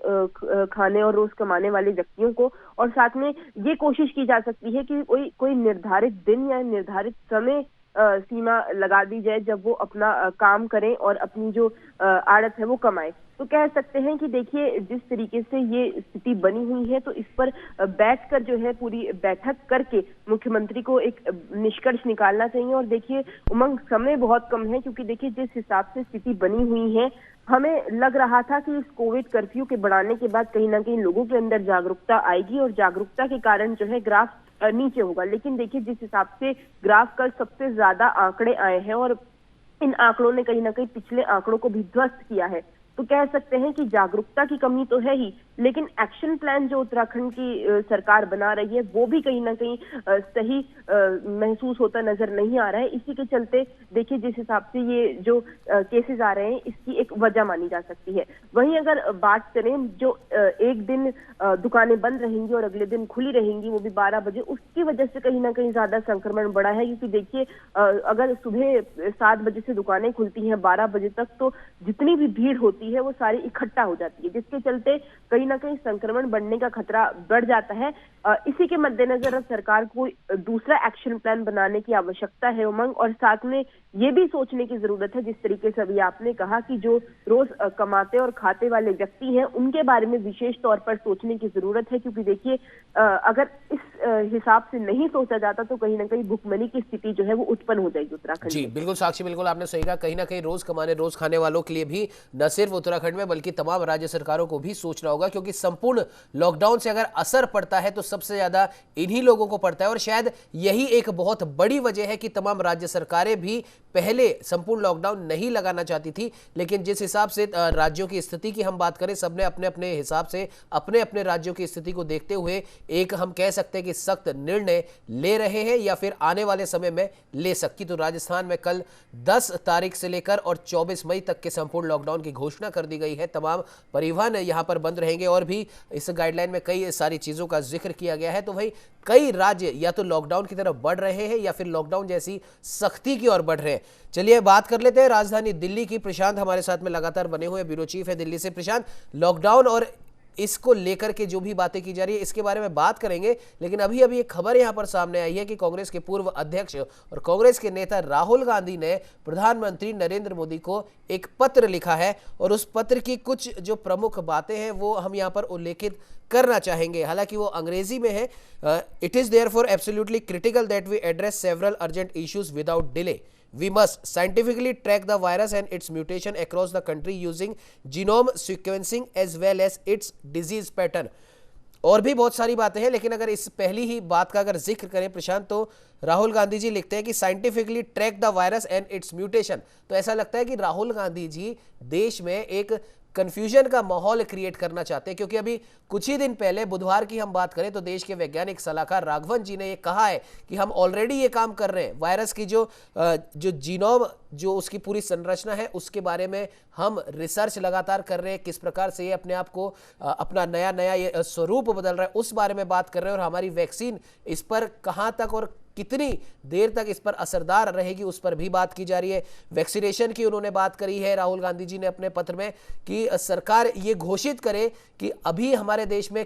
खाने और रोज कमाने वाले व्यक्तियों को। और साथ में ये कोशिश की जा सकती है कि कोई निर्धारित दिन या निर्धारित समय सीमा लगा दी जाए जब वो अपना काम करें और अपनी जो आड़त है वो कमाए। तो कह सकते हैं कि देखिए जिस तरीके से ये स्थिति बनी हुई है, तो इस पर बैठकर जो है पूरी बैठक करके मुख्यमंत्री को एक निष्कर्ष निकालना चाहिए। और देखिए उमंग, समय बहुत कम है, क्योंकि देखिए जिस हिसाब से स्थिति बनी हुई है, हमें लग रहा था कि इस कोविड कर्फ्यू के बढ़ाने के बाद कहीं ना कहीं लोगों के अंदर जागरूकता आएगी और जागरूकता के कारण जो है ग्राफ नीचे होगा। लेकिन देखिए जिस हिसाब से ग्राफ कल सबसे ज्यादा आंकड़े आए हैं और इन आंकड़ों ने कहीं ना कहीं पिछले आंकड़ों को भी ध्वस्त किया है, तो कह सकते हैं कि जागरूकता की कमी तो है ही, लेकिन एक्शन प्लान जो उत्तराखंड की सरकार बना रही है वो भी कहीं ना कहीं सही महसूस होता नजर नहीं आ रहा है। इसी के चलते देखिए जिस हिसाब से ये जो केसेस आ रहे हैं, इसकी एक वजह मानी जा सकती है। वहीं अगर बात करें जो एक दिन दुकानें बंद रहेंगी और अगले दिन खुली रहेंगी, वो भी 12 बजे, उसकी वजह से कहीं ना कहीं ज्यादा संक्रमण बढ़ा है। क्योंकि देखिए अगर सुबह 7 बजे से दुकानें खुलती हैं 12 बजे तक, तो जितनी भी भीड़ होती है वो सारी इकट्ठा हो जाती है, जिसके चलते कहीं ना कहीं संक्रमण बढ़ने का खतरा बढ़ जाता है। इसी के मद्देनजर सरकार को दूसरा एक्शन प्लान बनाने की आवश्यकता है उमंग। और साथ में ये भी सोचने की जरूरत है, जिस तरीके से अभी आपने कहा कि जो रोज कमाते और खाते वाले व्यक्ति हैं उनके बारे में विशेष तौर पर सोचने की जरूरत है। क्योंकि देखिए अगर इस हिसाब से नहीं सोचा जाता तो कहीं ना कहीं भुखमरी की स्थिति जो है वो उत्पन्न हो जाएगी उत्तराखंड जी में। बिल्कुल साक्षी, बिल्कुल आपने सही कहा। कहीं ना कहीं रोज कमाने रोज खाने वालों के लिए भी न सिर्फ सिर्फ उत्तराखंड में बल्कि तमाम राज्य सरकारों को भी सोचना होगा, क्योंकि संपूर्ण लॉकडाउन से अगर असर पड़ता है तो सबसे ज्यादा इन्हीं लोगों को पड़ता है। और शायद यही एक बहुत बड़ी वजह है कि तमाम राज्य सरकारें भी पहले संपूर्ण लॉकडाउन नहीं लगाना चाहती थी, लेकिन जिस हिसाब से राज्यों की स्थिति की हम बात करें, सबने अपने अपने हिसाब से अपने अपने राज्यों की स्थिति को देखते हुए एक हम कह सकते हैं कि सख्त निर्णय ले रहे हैं या फिर आने वाले समय में ले सकती। तो राजस्थान में कल 10 तारीख से लेकर और 24 मई तक के संपूर्ण लॉकडाउन की घोषणा कर दी गई है। तमाम परिवहन यहां पर बंद रहेंगे और भी इस गाइडलाइन में कई सारी चीजों का जिक्र किया गया है। तो भाई कई राज्य या तो लॉकडाउन की तरफ बढ़ रहे हैं या फिर लॉकडाउन जैसी सख्ती की ओर बढ़ रहे हैं। चलिए बात कर लेते हैं राजधानी दिल्ली की। प्रशांत हमारे साथ में लगातार बने हुए ब्यूरो चीफ है दिल्ली से। प्रशांत, लॉकडाउन और इसको लेकर के जो भी बातें की जा रही है इसके बारे में बात करेंगे, लेकिन अभी अभी एक खबर यहां पर सामने आई है कि कांग्रेस के पूर्व अध्यक्ष और कांग्रेस के नेता राहुल गांधी ने प्रधानमंत्री नरेंद्र मोदी को एक पत्र लिखा है और उस पत्र की कुछ जो प्रमुख बातें हैं वो हम यहां पर उल्लेखित करना चाहेंगे। हालांकि वो अंग्रेजी में है। It is therefore absolutely critical that we address several urgent issues without delay. We must scientifically track the virus and its mutation across the country using genome sequencing as well as its disease pattern. और भी बहुत सारी बातें हैं, लेकिन अगर इस पहली ही बात का अगर जिक्र करें प्रशांत, तो राहुल गांधी जी लिखते हैं कि scientifically track the virus and it's mutation. तो ऐसा लगता है कि राहुल गांधी जी देश में एक कंफ्यूजन का माहौल क्रिएट करना चाहते हैं, क्योंकि अभी कुछ ही दिन पहले बुधवार की हम बात करें तो देश के वैज्ञानिक सलाहकार राघवन जी ने ये कहा है कि हम ऑलरेडी ये काम कर रहे हैं। वायरस की जो जीनोम जो उसकी पूरी संरचना है उसके बारे में हम रिसर्च लगातार कर रहे हैं, किस प्रकार से ये अपने आप को अपना नया नया ये स्वरूप बदल रहा है उस बारे में बात कर रहे हैं। और हमारी वैक्सीन इस पर कहां तक और कितनी देर तक इस पर असरदार रहेगी उस पर भी बात की जा रही है। वैक्सीनेशन की उन्होंने बात करी है राहुल गांधी जी ने अपने पत्र में कि सरकार ये घोषित करे कि अभी हमारे देश में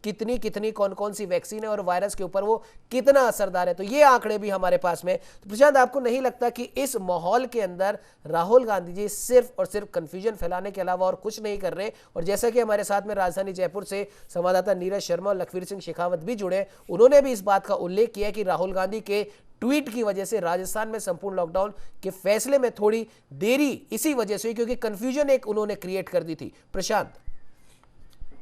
कितनी कौन कौन सी वैक्सीन है और वायरस के ऊपर वो कितना असरदार है। तो ये आंकड़े भी हमारे पास में। तो प्रशांत, आपको नहीं लगता कि इस माहौल के अंदर राहुल गांधी जी सिर्फ और सिर्फ कंफ्यूजन फैलाने के अलावा और कुछ नहीं कर रहे? और जैसा कि हमारे साथ में राजधानी जयपुर से संवाददाता नीरज शर्मा और लखवीर सिंह शेखावत भी जुड़े, उन्होंने भी इस बात का उल्लेख किया कि राहुल गांधी के ट्वीट की वजह से राजस्थान में संपूर्ण लॉकडाउन के फैसले में थोड़ी देरी इसी वजह से हुई, क्योंकि कंफ्यूजन एक उन्होंने क्रिएट कर दी थी। प्रशांत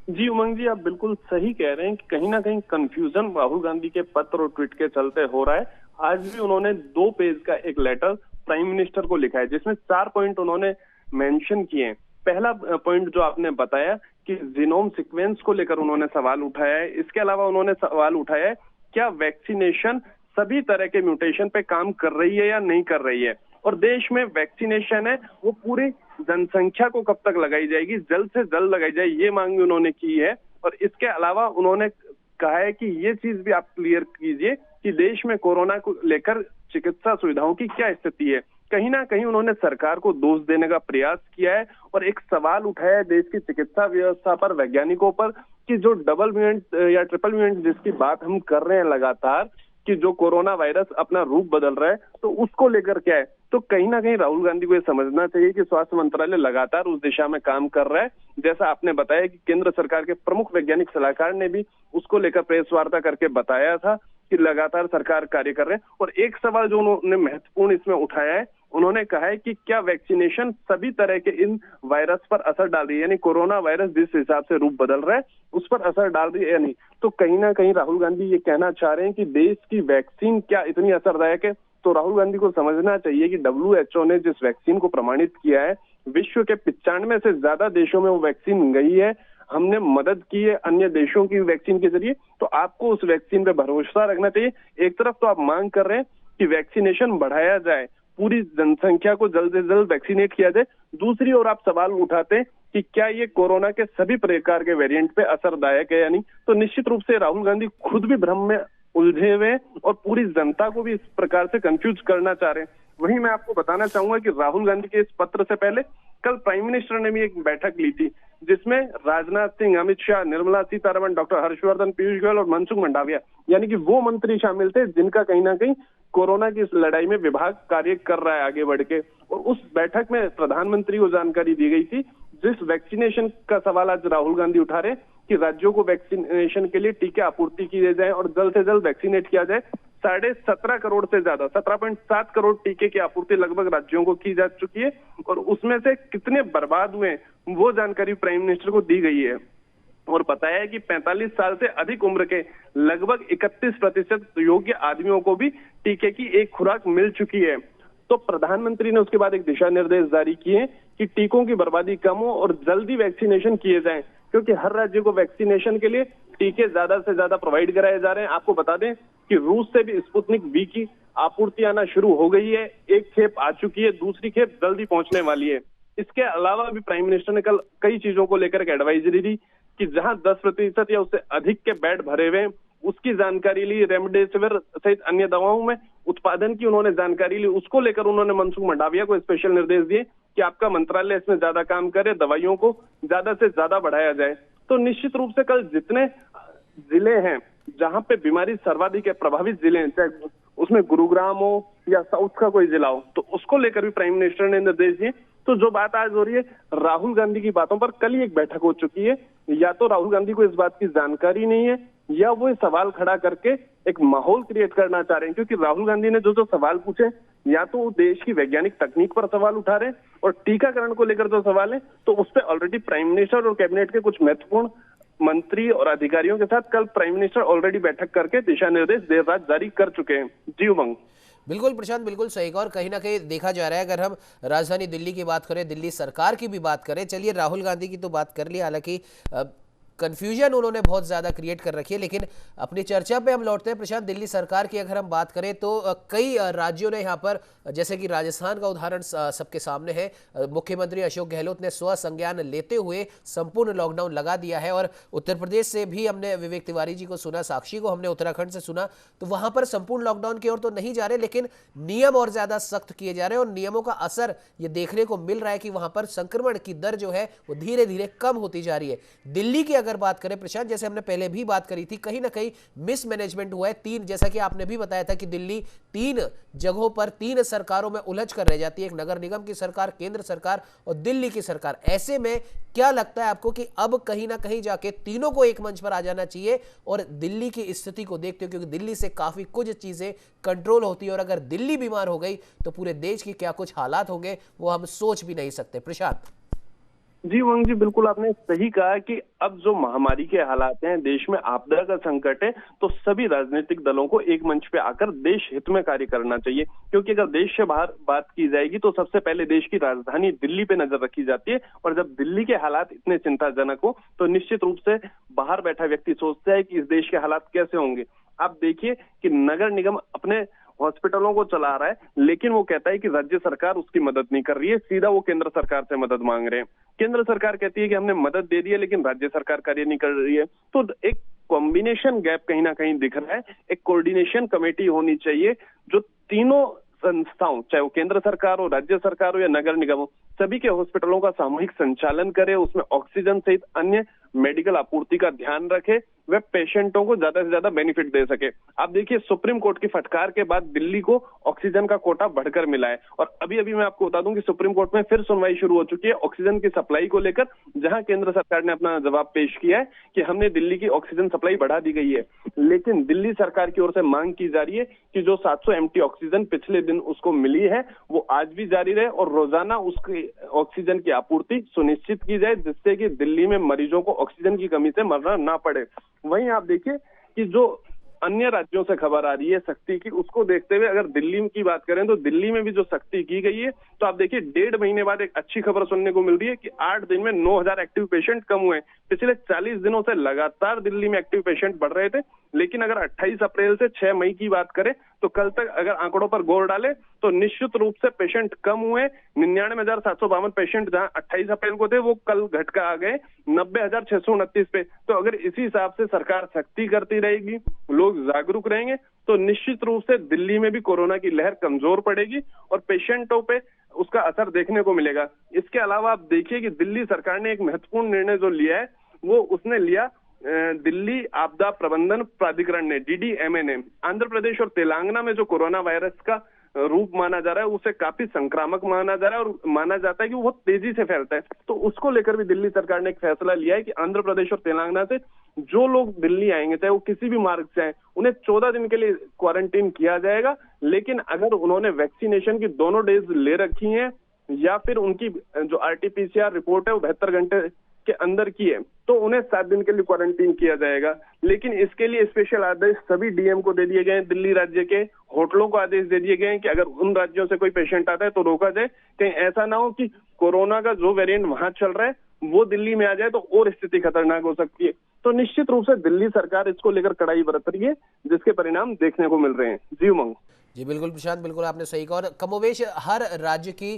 जी, उमंग जी, आप बिल्कुल सही कह रहे हैं कि कहीं ना कहीं कंफ्यूजन राहुल गांधी के पत्र और ट्वीट के चलते हो रहा है। आज भी उन्होंने 2 पेज का एक लेटर प्राइम मिनिस्टर को लिखा है जिसमें 4 पॉइंट उन्होंने मेंशन किए हैं। पहला पॉइंट जो आपने बताया कि जीनोम सीक्वेंस को लेकर उन्होंने सवाल उठाया है। इसके अलावा उन्होंने सवाल उठाया है क्या वैक्सीनेशन सभी तरह के म्यूटेशन पे काम कर रही है या नहीं कर रही है, और देश में वैक्सीनेशन है वो पूरी जनसंख्या को कब तक लगाई जाएगी, जल्द से जल्द लगाई जाए, ये मांग भी उन्होंने की है। और इसके अलावा उन्होंने कहा है कि ये चीज भी आप क्लियर कीजिए कि देश में कोरोना को लेकर चिकित्सा सुविधाओं की क्या स्थिति है। कहीं ना कहीं उन्होंने सरकार को दोष देने का प्रयास किया है और एक सवाल उठाया है देश की चिकित्सा व्यवस्था पर, वैज्ञानिकों पर, कि जो डबल म्यूटेंट या ट्रिपल म्यूटेंट जिसकी बात हम कर रहे हैं लगातार, कि जो कोरोना वायरस अपना रूप बदल रहा है, तो उसको लेकर क्या है। तो कहीं ना कहीं राहुल गांधी को ये समझना चाहिए कि स्वास्थ्य मंत्रालय लगातार उस दिशा में काम कर रहा है। जैसा आपने बताया कि केंद्र सरकार के प्रमुख वैज्ञानिक सलाहकार ने भी उसको लेकर प्रेस वार्ता करके बताया था कि लगातार सरकार कार्य कर रहे हैं। और एक सवाल जो उन्होंने महत्वपूर्ण इसमें उठाया है, उन्होंने कहा है कि क्या वैक्सीनेशन सभी तरह के इन वायरस पर असर डाल रही है, यानी कोरोना वायरस जिस हिसाब से रूप बदल रहा है उस पर असर डाल रही है या नहीं। तो कहीं ना कहीं राहुल गांधी ये कहना चाह रहे हैं कि देश की वैक्सीन क्या इतनी असरदायक है। तो राहुल गांधी को समझना चाहिए कि WHO ने जिस वैक्सीन को प्रमाणित किया है, विश्व के 95 से ज्यादा देशों में वो वैक्सीन गई है। हमने मदद की है अन्य देशों की वैक्सीन के जरिए, तो आपको उस वैक्सीन पे भरोसा रखना चाहिए। एक तरफ तो आप मांग कर रहे हैं कि वैक्सीनेशन बढ़ाया जाए, पूरी जनसंख्या को जल्द से जल्द वैक्सीनेट किया जाए, दूसरी ओर आप सवाल उठाते हैं कि क्या ये कोरोना के सभी प्रकार के वेरिएंट पे असरदायक है या नहीं। तो निश्चित रूप से राहुल गांधी खुद भी भ्रम में उलझे हुए हैं और पूरी जनता को भी इस प्रकार से कंफ्यूज करना चाह रहे हैं। वहीं मैं आपको बताना चाहूंगा कि राहुल गांधी के इस पत्र से पहले कल प्राइम मिनिस्टर ने भी एक बैठक ली थी जिसमें राजनाथ सिंह, अमित शाह, निर्मला सीतारमण, डॉक्टर हर्षवर्धन, पीयूष गोयल और मनसुख मंडाविया, यानी कि वो मंत्री शामिल थे जिनका कहीं ना कहीं कोरोना की इस लड़ाई में विभाग कार्य कर रहा है आगे बढ़ के। और उस बैठक में प्रधानमंत्री को जानकारी दी गई थी। जिस वैक्सीनेशन का सवाल आज राहुल गांधी उठा रहे कि राज्यों को वैक्सीनेशन के लिए टीके आपूर्ति की जाए और जल्द से जल्द वैक्सीनेट किया जाए, 17.5 करोड़ से ज्यादा 17.7 करोड़ टीके की आपूर्ति लगभग राज्यों को की जा चुकी है, और उसमें से कितने बर्बाद हुए वो जानकारी प्राइम मिनिस्टर को दी गई है। और बताया है कि 45 साल से अधिक उम्र के लगभग 31% योग्य आदमियों को भी टीके की एक खुराक मिल चुकी है। तो प्रधानमंत्री ने उसके बाद एक दिशा निर्देश जारी किए कि टीकों की बर्बादी कम हो और जल्दी वैक्सीनेशन किए जाएं, क्योंकि हर राज्य को वैक्सीनेशन के लिए टीके ज्यादा से ज्यादा प्रोवाइड कराए जा रहे हैं। आपको बता दें कि रूस से भी स्पुतनिक वी की आपूर्ति आना शुरू हो गई है, एक खेप आ चुकी है, दूसरी खेप जल्दी पहुंचने वाली है। इसके अलावा भी प्राइम मिनिस्टर ने कल कई चीजों को लेकर एक एडवाइजरी दी कि जहां 10% या उससे अधिक के बेड भरे हुए हैं उसकी जानकारी ली, रेमडेसिविर सहित अन्य दवाओं में उत्पादन की उन्होंने जानकारी ली, उसको लेकर उन्होंने मनसुख मंडाविया को स्पेशल निर्देश दिए कि आपका मंत्रालय इसमें ज्यादा काम करे, दवाइयों को ज्यादा से ज्यादा बढ़ाया जाए। तो निश्चित रूप से कल जितने जिले हैं जहां पे बीमारी सर्वाधिक है, प्रभावित जिले हैं, चाहे उसमें गुरुग्राम हो या साउथ का कोई जिला हो, तो उसको लेकर भी प्राइम मिनिस्टर ने निर्देश दिए। तो जो बात आज हो रही है राहुल गांधी की बातों पर, कल ही एक बैठक हो चुकी है, या तो राहुल गांधी को इस बात की जानकारी नहीं है या वो ये सवाल खड़ा करके एक माहौल क्रिएट करना चाह रहे हैं, क्योंकि राहुल गांधी ने जो जो सवाल पूछे या तो वो देश की वैज्ञानिक तकनीक पर सवाल उठा रहे हैं, और टीकाकरण को लेकर जो सवाल है तो उस पर ऑलरेडी प्राइम मिनिस्टर और कैबिनेट के कुछ महत्वपूर्ण मंत्री और अधिकारियों के साथ कल प्राइम मिनिस्टर ऑलरेडी बैठक करके दिशा निर्देश देर रात जारी कर चुके हैं। जी उमंग। बिल्कुल प्रशांत, बिल्कुल सही कहा। और कहीं ना कहीं देखा जा रहा है, अगर हम राजधानी दिल्ली की बात करें, दिल्ली सरकार की भी बात करें, चलिए राहुल गांधी की तो बात कर ली, हालांकि कंफ्यूजन उन्होंने बहुत ज़्यादा क्रिएट कर रखी है, लेकिन अपनी चर्चा पे हम लौटते हैं। प्रशांत, दिल्ली सरकार की अगर हम बात करें तो कई राज्यों ने यहाँ पर, जैसे कि राजस्थान का उदाहरण सबके सामने है, मुख्यमंत्री अशोक गहलोत ने स्वसंज्ञान लेते हुए संपूर्ण लॉकडाउन लगा दिया है। और उत्तर प्रदेश से भी हमने विवेक तिवारी जी को सुना, साक्षी को हमने उत्तराखंड से सुना, तो वहाँ पर संपूर्ण लॉकडाउन की ओर तो नहीं जा रहे, लेकिन नियम और ज़्यादा सख्त किए जा रहे हैं, और नियमों का असर ये देखने को मिल रहा है कि वहाँ पर संक्रमण की दर जो है वो धीरे धीरे कम होती जा रही है। दिल्ली की अगर बात करें प्रशांत, जैसे हमने पहले भी बात करी थी, कहीं ना कहीं मिसमैनेजमेंट हुआ है। तीन, जैसा कि आपने भी बताया था कि दिल्ली 3 जगहों पर 3 सरकारों में उलझ कर रह जाती है, एक नगर निगम की सरकार, केंद्र सरकार और दिल्ली की सरकार। ऐसे में क्या लगता है आपको कि अब कहीं ना कहीं जाके तीनों को एक मंच पर आ जाना चाहिए और दिल्ली की स्थिति को देखते हो, क्योंकि दिल्ली से काफी कुछ चीजें कंट्रोल होती है, और अगर दिल्ली बीमार हो गई तो पूरे देश की क्या कुछ हालात होंगे वो हम सोच भी नहीं सकते। प्रशांत जी उमंग जी, बिल्कुल आपने सही कहा कि अब जो महामारी के हालात हैं, देश में आपदा का संकट है, तो सभी राजनीतिक दलों को एक मंच पे आकर देश हित में कार्य करना चाहिए। क्योंकि अगर देश से बाहर बात की जाएगी तो सबसे पहले देश की राजधानी दिल्ली पे नजर रखी जाती है, और जब दिल्ली के हालात इतने चिंताजनक हो तो निश्चित रूप से बाहर बैठा व्यक्ति सोचता है कि इस देश के हालात कैसे होंगे। आप देखिए कि नगर निगम अपने हॉस्पिटलों को चला रहा है, लेकिन वो कहता है कि राज्य सरकार उसकी मदद नहीं कर रही है, सीधा वो केंद्र सरकार से मदद मांग रहे हैं। केंद्र सरकार कहती है कि हमने मदद दे दी है, लेकिन राज्य सरकार कार्य नहीं कर रही है। तो एक कॉम्बिनेशन गैप कहीं ना कहीं दिख रहा है। एक कोऑर्डिनेशन कमेटी होनी चाहिए जो तीनों संस्थाओं, चाहे वो केंद्र सरकार हो, राज्य सरकार हो या नगर निगम हो, सभी के हॉस्पिटलों का सामूहिक संचालन करे, उसमें ऑक्सीजन सहित अन्य मेडिकल आपूर्ति का ध्यान रखे, वे पेशेंटों को ज्यादा से ज्यादा बेनिफिट दे सके। आप देखिए, सुप्रीम कोर्ट की फटकार के बाद दिल्ली को ऑक्सीजन का कोटा बढ़कर मिला है, और अभी अभी मैं आपको बता दूं कि सुप्रीम कोर्ट में फिर सुनवाई शुरू हो चुकी है ऑक्सीजन की सप्लाई को लेकर, जहां केंद्र सरकार ने अपना जवाब पेश किया है कि हमने दिल्ली की ऑक्सीजन सप्लाई बढ़ा दी गई है। लेकिन दिल्ली सरकार की ओर से मांग की जा रही है कि जो 700 एमटी ऑक्सीजन पिछले दिन उसको मिली है वो आज भी जारी रहे, और रोजाना उसकी ऑक्सीजन की आपूर्ति सुनिश्चित की जाए, जिससे कि दिल्ली में मरीजों को ऑक्सीजन की कमी से मरना ना पड़े। वहीं आप देखिए कि जो अन्य राज्यों से खबर आ रही है सख्ती की, उसको देखते हुए अगर दिल्ली की बात करें तो दिल्ली में भी जो सख्ती की गई है, तो आप देखिए 1.5 महीने बाद एक अच्छी खबर सुनने को मिल रही है कि 8 दिन में 9000 एक्टिव पेशेंट कम हुए। पिछले 40 दिनों से लगातार दिल्ली में एक्टिव पेशेंट बढ़ रहे थे, लेकिन अगर 28 अप्रैल से 6 मई की बात करें तो कल तक अगर आंकड़ों पर गौर डाले तो निश्चित रूप से पेशेंट कम हुए। 99,752 पेशेंट जहां 28 अप्रैल को थे वो कल घटकर आ गए 90,629 पे। तो अगर इसी हिसाब से सरकार सख्ती करती रहेगी, लोग जागरूक रहेंगे, तो निश्चित रूप से दिल्ली में भी कोरोना की लहर कमजोर पड़ेगी और पेशेंटों पे उसका असर देखने को मिलेगा। इसके अलावा आप देखिए कि दिल्ली सरकार ने एक महत्वपूर्ण निर्णय जो लिया है वो उसने लिया, दिल्ली आपदा प्रबंधन प्राधिकरण ने, DDMA ने, आंध्र प्रदेश और तेलंगाना में जो कोरोना वायरस का रूप माना जा रहा है उसे काफी संक्रामक माना जा रहा है और माना जाता है कि वो बहुत तेजी से फैलता है। तो उसको लेकर भी दिल्ली सरकार ने एक फैसला लिया है कि आंध्र प्रदेश और तेलंगाना से जो लोग दिल्ली आएंगे चाहे वो किसी भी मार्ग से आए, उन्हें 14 दिन के लिए क्वारंटीन किया जाएगा। लेकिन अगर उन्होंने वैक्सीनेशन की दोनों डोज ले रखी हैं या फिर उनकी जो RT-PCR रिपोर्ट है वो 72 घंटे के अंदर की है, तो उन्हें 7 दिन के लिए क्वारंटीन किया जाएगा। लेकिन इसके लिए स्पेशल आदेश सभी DM को दे दिए गए हैं। दिल्ली राज्य के होटलों को आदेश दे दिए गए हैं कि अगर उन राज्यों से कोई पेशेंट आता है तो रोका जाए, कहीं ऐसा ना हो कि कोरोना का जो वेरिएंट वहां चल रहा है वो दिल्ली में आ जाए तो और स्थिति खतरनाक हो सकती है। तो निश्चित रूप से दिल्ली सरकार इसको लेकर कड़ाई बरत रही है, जिसके परिणाम देखने को मिल रहे हैं। जी उमंग। जी बिल्कुल प्रशांत, बिल्कुल आपने सही कहा। और कमोवेश हर राज्य की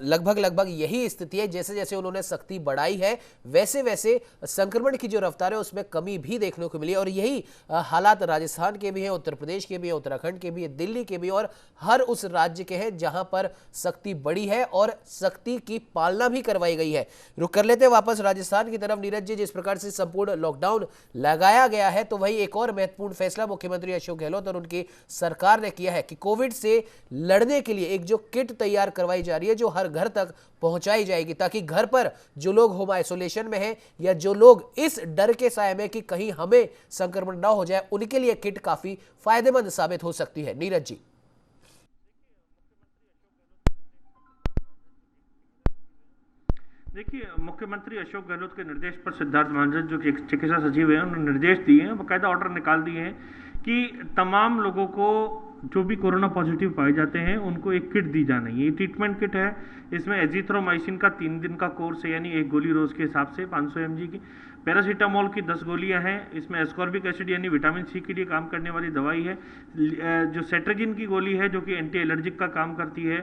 लगभग यही स्थिति है। जैसे जैसे उन्होंने सख्ती बढ़ाई है वैसे वैसे संक्रमण की जो रफ्तार है उसमें कमी भी देखने को मिली है। और यही हालात राजस्थान के भी हैं, उत्तर प्रदेश के भी हैं, उत्तराखंड के भी हैं, दिल्ली के भी, और हर उस राज्य के हैं जहां पर सख्ती बढ़ी है और सख्ती की पालना भी करवाई गई है। रुक कर लेते वापस राजस्थान की तरफ। नीरज जी, जिस प्रकार से संपूर्ण लॉकडाउन लगाया गया है तो वही एक और महत्वपूर्ण फैसला मुख्यमंत्री अशोक गहलोत और उनकी सरकार ने किया है कि कोविड से लड़ने के लिए एक जो किट तैयार करवाई जा रही है जो हर घर तक पहुंचाई जाएगी, ताकि घर पर जो लोग होम आइसोलेशन में हैं या जो लोग इस डर के साए में कि कहीं हमें संक्रमण ना हो जाए, उनके लिए किट काफी फायदेमंद साबित हो सकती है। नीरज जी। देखिए, मुख्यमंत्री अशोक गहलोत के निर्देश पर सिद्धार्थ महाजन जो कि चिकित्सा सचिव हैं उन्होंने निर्देश दिए हैं, बाकायदा ऑर्डर निकाल दिए हैं कि तमाम लोगों को जो भी कोरोना पॉजिटिव पाए जाते हैं उनको एक किट दी जानी है। ये ट्रीटमेंट किट है, इसमें एजिथ्रोमाइसिन का 3 दिन का कोर्स है, यानी 1 गोली रोज के हिसाब से 500 mg की। पैरासीटामोल की 10 गोलियां हैं। इसमें एस्कॉर्बिक एसिड यानी विटामिन सी के लिए काम करने वाली दवाई है। जो सेट्रेजिन की गोली है जो कि एंटी एलर्जिक का काम करती है,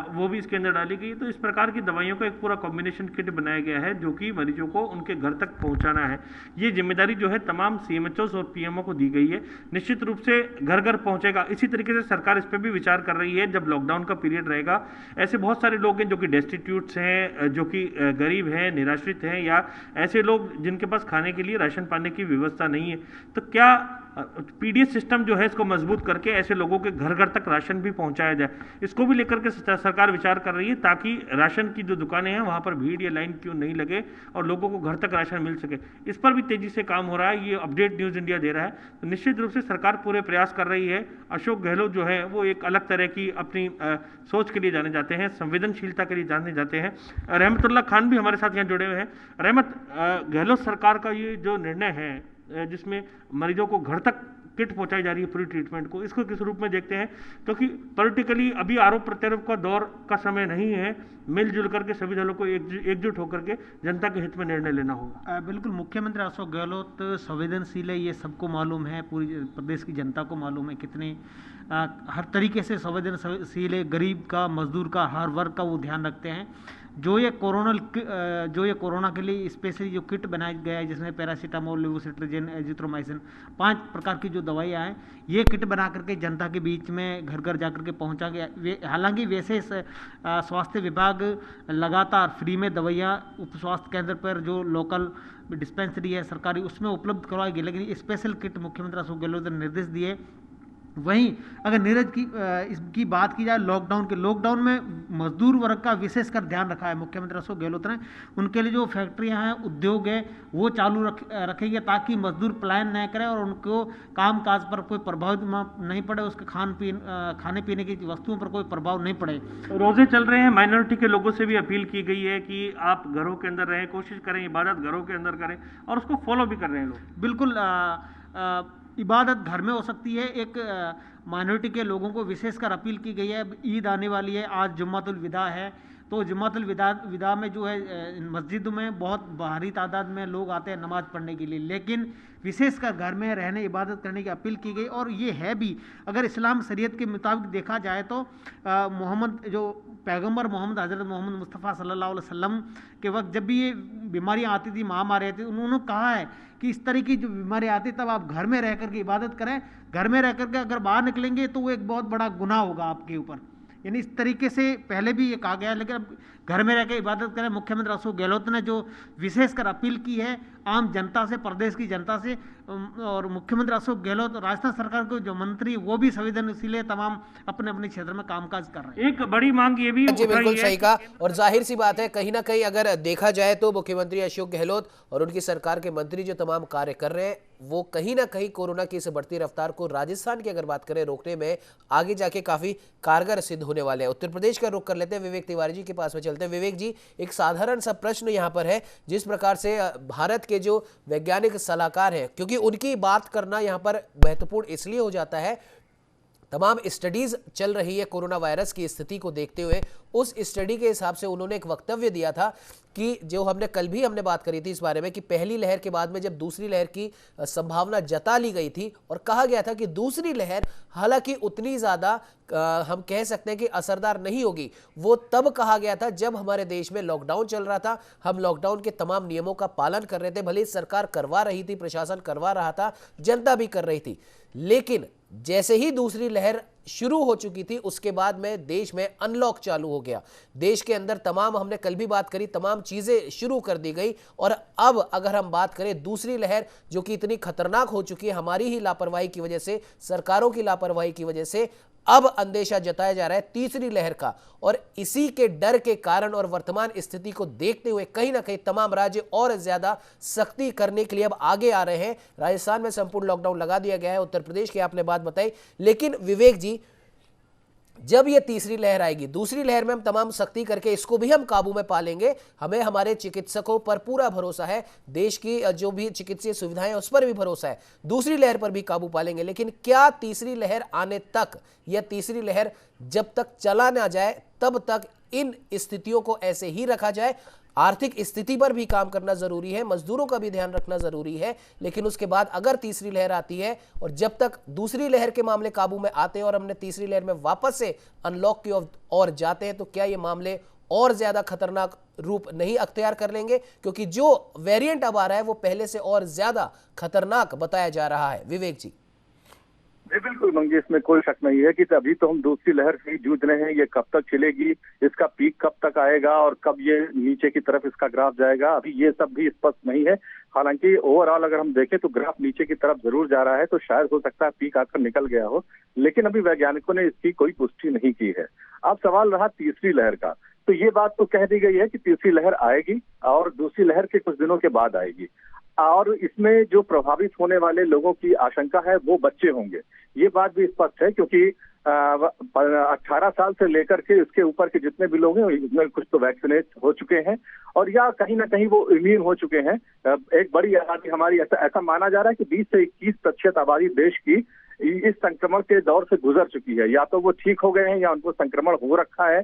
वो भी इसके अंदर डाली गई है। तो इस प्रकार की दवाइयों का एक पूरा कॉम्बिनेशन किट बनाया गया है जो कि मरीजों को उनके घर तक पहुंचाना है। ये जिम्मेदारी जो है तमाम CMHOs और PMO को दी गई है। निश्चित रूप से घर घर पहुंचेगा। इसी तरीके से सरकार इस पर भी विचार कर रही है। जब लॉकडाउन का पीरियड रहेगा, ऐसे बहुत सारे लोग हैं जो कि डेस्टिट्यूट्स हैं, जो कि गरीब हैं, निराश्रित हैं, या ऐसे लोग जिनके पास खाने के लिए राशन पाने की व्यवस्था नहीं है, तो क्या PDS सिस्टम जो है इसको मजबूत करके ऐसे लोगों के घर घर तक राशन भी पहुंचाया जाए, इसको भी लेकर के सरकार विचार कर रही है, ताकि राशन की जो दुकानें हैं वहां पर भीड़ या लाइन क्यों नहीं लगे और लोगों को घर तक राशन मिल सके। इस पर भी तेजी से काम हो रहा है। ये अपडेट न्यूज इंडिया दे रहा है। तो निश्चित रूप से सरकार पूरे प्रयास कर रही है। अशोक गहलोत जो है वो एक अलग तरह की अपनी सोच के लिए जाने जाते हैं, संवेदनशीलता के लिए जाने जाते हैं। रहमतुल्लाह खान भी हमारे साथ यहाँ जुड़े हुए हैं। रहमत, गहलोत सरकार का ये जो निर्णय है जिसमें मरीजों को घर तक किट पहुंचाई जा रही है पूरी ट्रीटमेंट को, इसको किस रूप में देखते हैं? क्योंकि पॉलिटिकली अभी आरोप प्रत्यारोप का दौर का समय नहीं है। मिलजुल करके सभी दलों को एकजुट होकर के जनता के हित में निर्णय लेना होगा। बिल्कुल, मुख्यमंत्री अशोक गहलोत संवेदनशील है, ये सबको मालूम है, पूरी प्रदेश की जनता को मालूम है कितने हर तरीके से संवेदनशील है। गरीब का, मजदूर का, हर वर्ग का वो ध्यान रखते हैं। जो ये कोरोना के लिए स्पेशली जो किट बनाया गया है जिसमें पैरासीटामोल, लेवोसिट्राजिन, एजिथ्रोमाइसिन 5 प्रकार की जो दवाइयाँ हैं, ये किट बना करके जनता के बीच में घर घर जा करके पहुँचा गया। हालांकि वैसे स्वास्थ्य विभाग लगातार फ्री में दवाइयाँ उप स्वास्थ्य केंद्र पर जो लोकल डिस्पेंसरी है सरकारी उसमें उपलब्ध करवाएगी, लेकिन स्पेशल किट मुख्यमंत्री अशोक गहलोत ने निर्देश दिए। वहीं अगर नीरज की इसकी बात की जाए लॉकडाउन में मजदूर वर्ग का विशेषकर ध्यान रखा है मुख्यमंत्री अशोक गहलोत ने। उनके लिए जो फैक्ट्रियां हैं, उद्योग है, वो चालू रखेंगे ताकि मजदूर पलायन न करें और उनको काम काज पर कोई प्रभाव नहीं पड़े, उसके खाने पीने की वस्तुओं पर कोई प्रभाव नहीं पड़े। रोजे चल रहे हैं। माइनॉरिटी के लोगों से भी अपील की गई है कि आप घरों के अंदर रहें, कोशिश करें इबादत घरों के अंदर करें, और उसको फॉलो भी कर रहे हैं लोग। बिल्कुल, इबादत घर में हो सकती है। एक माइनॉरिटी के लोगों को विशेषकर अपील की गई है। ईद आने वाली है, आज जुम्मतुल विदा है, तो जुम्मतुल विदा में जो है मस्जिद में बहुत भारी तादाद में लोग आते हैं नमाज पढ़ने के लिए, लेकिन विशेषकर घर में रहने इबादत करने की अपील की गई। और ये है भी, अगर इस्लाम शरीयत के मुताबिक देखा जाए तो पैगंबर मोहम्मद हज़रत मोहम्मद मुस्तफ़ा सल्लल्लाहु अलैहि वसल्लम के वक्त जब भी ये बीमारियाँ आती थी, महामारी आती थी, उन्होंने कहा है कि इस तरह की जो बीमारी आती तब आप घर में रह करके इबादत करें। घर में रह करके अगर बाहर निकलेंगे तो वो एक बहुत बड़ा गुनाह होगा आपके ऊपर। यानी इस तरीके से पहले भी ये कहा गया है, लेकिन अब घर में रहकर इबादत करें। मुख्यमंत्री अशोक गहलोत ने जो विशेषकर अपील की है आम जनता से, प्रदेश की जनता से, और मुख्यमंत्री अशोक गहलोत राजस्थान सरकार के जो मंत्री वो भी संवेदनशील है, तमाम अपने अपने क्षेत्र में कामकाज कर रहे हैं। एक बड़ी मांग ये भी जी बिल्कुल सही कहा, और जाहिर सी बात है कहीं ना कहीं अगर देखा जाए तो मुख्यमंत्री अशोक गहलोत और उनकी सरकार के मंत्री जो तमाम कार्य कर रहे हैं वो कहीं ना कहीं कोरोना की इस बढ़ती रफ्तार को राजस्थान की अगर बात करें रोकने में आगे जाके काफी कारगर सिद्ध होने वाले हैं। उत्तर प्रदेश का रुख कर लेते हैं, विवेक तिवारी जी के पास में चलते हैं। विवेक जी, एक साधारण सा प्रश्न यहाँ पर है, जिस प्रकार से भारत के जो वैज्ञानिक सलाहकार हैं, क्योंकि उनकी बात करना यहाँ पर महत्वपूर्ण इसलिए हो जाता है, तमाम स्टडीज चल रही है कोरोना वायरस की स्थिति को देखते हुए। उस स्टडी के हिसाब से उन्होंने एक वक्तव्य दिया था कि जो हमने कल भी हमने बात करी थी इस बारे में कि पहली लहर के बाद में जब दूसरी लहर की संभावना जता ली गई थी और कहा गया था कि दूसरी लहर हालांकि उतनी ज्यादा हम कह सकते हैं कि असरदार नहीं होगी। वो तब कहा गया था जब हमारे देश में लॉकडाउन चल रहा था, हम लॉकडाउन के तमाम नियमों का पालन कर रहे थे, भले सरकार करवा रही थी, प्रशासन करवा रहा था, जनता भी कर रही थी, लेकिन जैसे ही दूसरी लहर शुरू हो चुकी थी उसके बाद में देश में अनलॉक चालू हो गया। देश के अंदर तमाम, हमने कल भी बात करी, तमाम चीजें शुरू कर दी गई। और अब अगर हम बात करें दूसरी लहर जो कि इतनी खतरनाक हो चुकी है हमारी ही लापरवाही की वजह से, सरकारों की लापरवाही की वजह से, अब अंदेशा जताया जा रहा है तीसरी लहर का। और इसी के डर के कारण और वर्तमान स्थिति को देखते हुए कहीं ना कहीं तमाम राज्य और ज्यादा सख्ती करने के लिए अब आगे आ रहे हैं। राजस्थान में संपूर्ण लॉकडाउन लगा दिया गया है, उत्तर प्रदेश की आपने बात बताई, लेकिन विवेक जी जब ये तीसरी लहर आएगी, दूसरी लहर में हम तमाम सख्ती करके इसको भी हम काबू में पा लेंगे, हमें हमारे चिकित्सकों पर पूरा भरोसा है, देश की जो भी चिकित्सीय सुविधाएं उस पर भी भरोसा है, दूसरी लहर पर भी काबू पा लेंगे। लेकिन क्या तीसरी लहर आने तक या तीसरी लहर जब तक चला ना जाए तब तक इन स्थितियों को ऐसे ही रखा जाए? आर्थिक स्थिति पर भी काम करना जरूरी है, मजदूरों का भी ध्यान रखना जरूरी है, लेकिन उसके बाद अगर तीसरी लहर आती है और जब तक दूसरी लहर के मामले काबू में आते हैं और हमने तीसरी लहर में वापस से अनलॉक की ओर जाते हैं, तो क्या ये मामले और ज्यादा खतरनाक रूप नहीं अख्तियार कर लेंगे? क्योंकि जो वेरिएंट अब आ रहा है वो पहले से और ज्यादा खतरनाक बताया जा रहा है। विवेक जी। जी बिल्कुल मंगी, इसमें कोई शक नहीं है कि अभी तो हम दूसरी लहर से ही जूझ रहे हैं। ये कब तक चलेगी, इसका पीक कब तक आएगा और कब ये नीचे की तरफ इसका ग्राफ जाएगा, अभी ये सब भी स्पष्ट नहीं है। हालांकि ओवरऑल अगर हम देखें तो ग्राफ नीचे की तरफ जरूर जा रहा है, तो शायद हो सकता है पीक आकर निकल गया हो, लेकिन अभी वैज्ञानिकों ने इसकी कोई पुष्टि नहीं की है। अब सवाल रहा तीसरी लहर का, तो ये बात तो कह दी गई है कि तीसरी लहर आएगी और दूसरी लहर के कुछ दिनों के बाद आएगी, और इसमें जो प्रभावित होने वाले लोगों की आशंका है वो बच्चे होंगे। ये बात भी स्पष्ट है क्योंकि 18 साल से लेकर के इसके ऊपर के जितने भी लोग हैं इसमें कुछ तो वैक्सीनेट हो चुके हैं और या कहीं ना कहीं वो इम्यून हो चुके हैं। एक बड़ी आबादी हमारी, ऐसा माना जा रहा है कि 20 से 21% आबादी देश की इस संक्रमण के दौर से गुजर चुकी है, या तो वो ठीक हो गए हैं या उनको संक्रमण हो रखा है।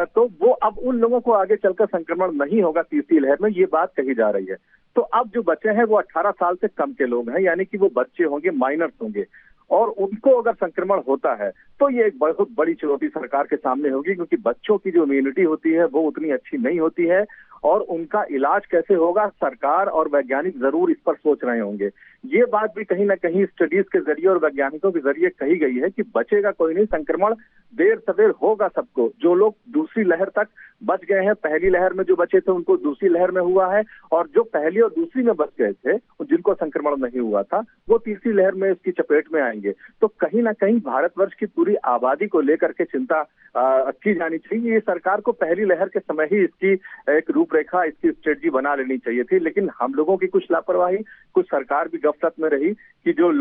तो वो अब उन लोगों को आगे चलकर संक्रमण नहीं होगा तीसरी लहर में, ये बात कही जा रही है। तो अब जो बचे हैं वो 18 साल से कम के लोग हैं, यानी कि वो बच्चे होंगे, माइनर्स होंगे, और उनको अगर संक्रमण होता है तो ये एक बहुत बड़ी चुनौती सरकार के सामने होगी, क्योंकि बच्चों की जो इम्यूनिटी होती है वो उतनी अच्छी नहीं होती है, और उनका इलाज कैसे होगा सरकार और वैज्ञानिक जरूर इस पर सोच रहे होंगे। ये बात भी कहीं ना कहीं स्टडीज के जरिए और वैज्ञानिकों के जरिए कही गई है कि बचेगा कोई नहीं, संक्रमण देर सवेर होगा सबको। जो लोग दूसरी लहर तक बच गए हैं, पहली लहर में जो बचे थे उनको दूसरी लहर में हुआ है, और जो पहली और दूसरी में बच गए थे जिनको संक्रमण नहीं हुआ था वो तीसरी लहर में इसकी चपेट में आएंगे। तो कहीं ना कहीं भारतवर्ष की पूरी आबादी को लेकर के चिंता की जानी चाहिए। ये सरकार को पहली लहर के समय ही इसकी एक रूपरेखा, इसकी स्ट्रेटजी बना लेनी चाहिए थी, लेकिन हम लोगों की कुछ लापरवाही, कुछ सरकार भी गफलत में रही कि जो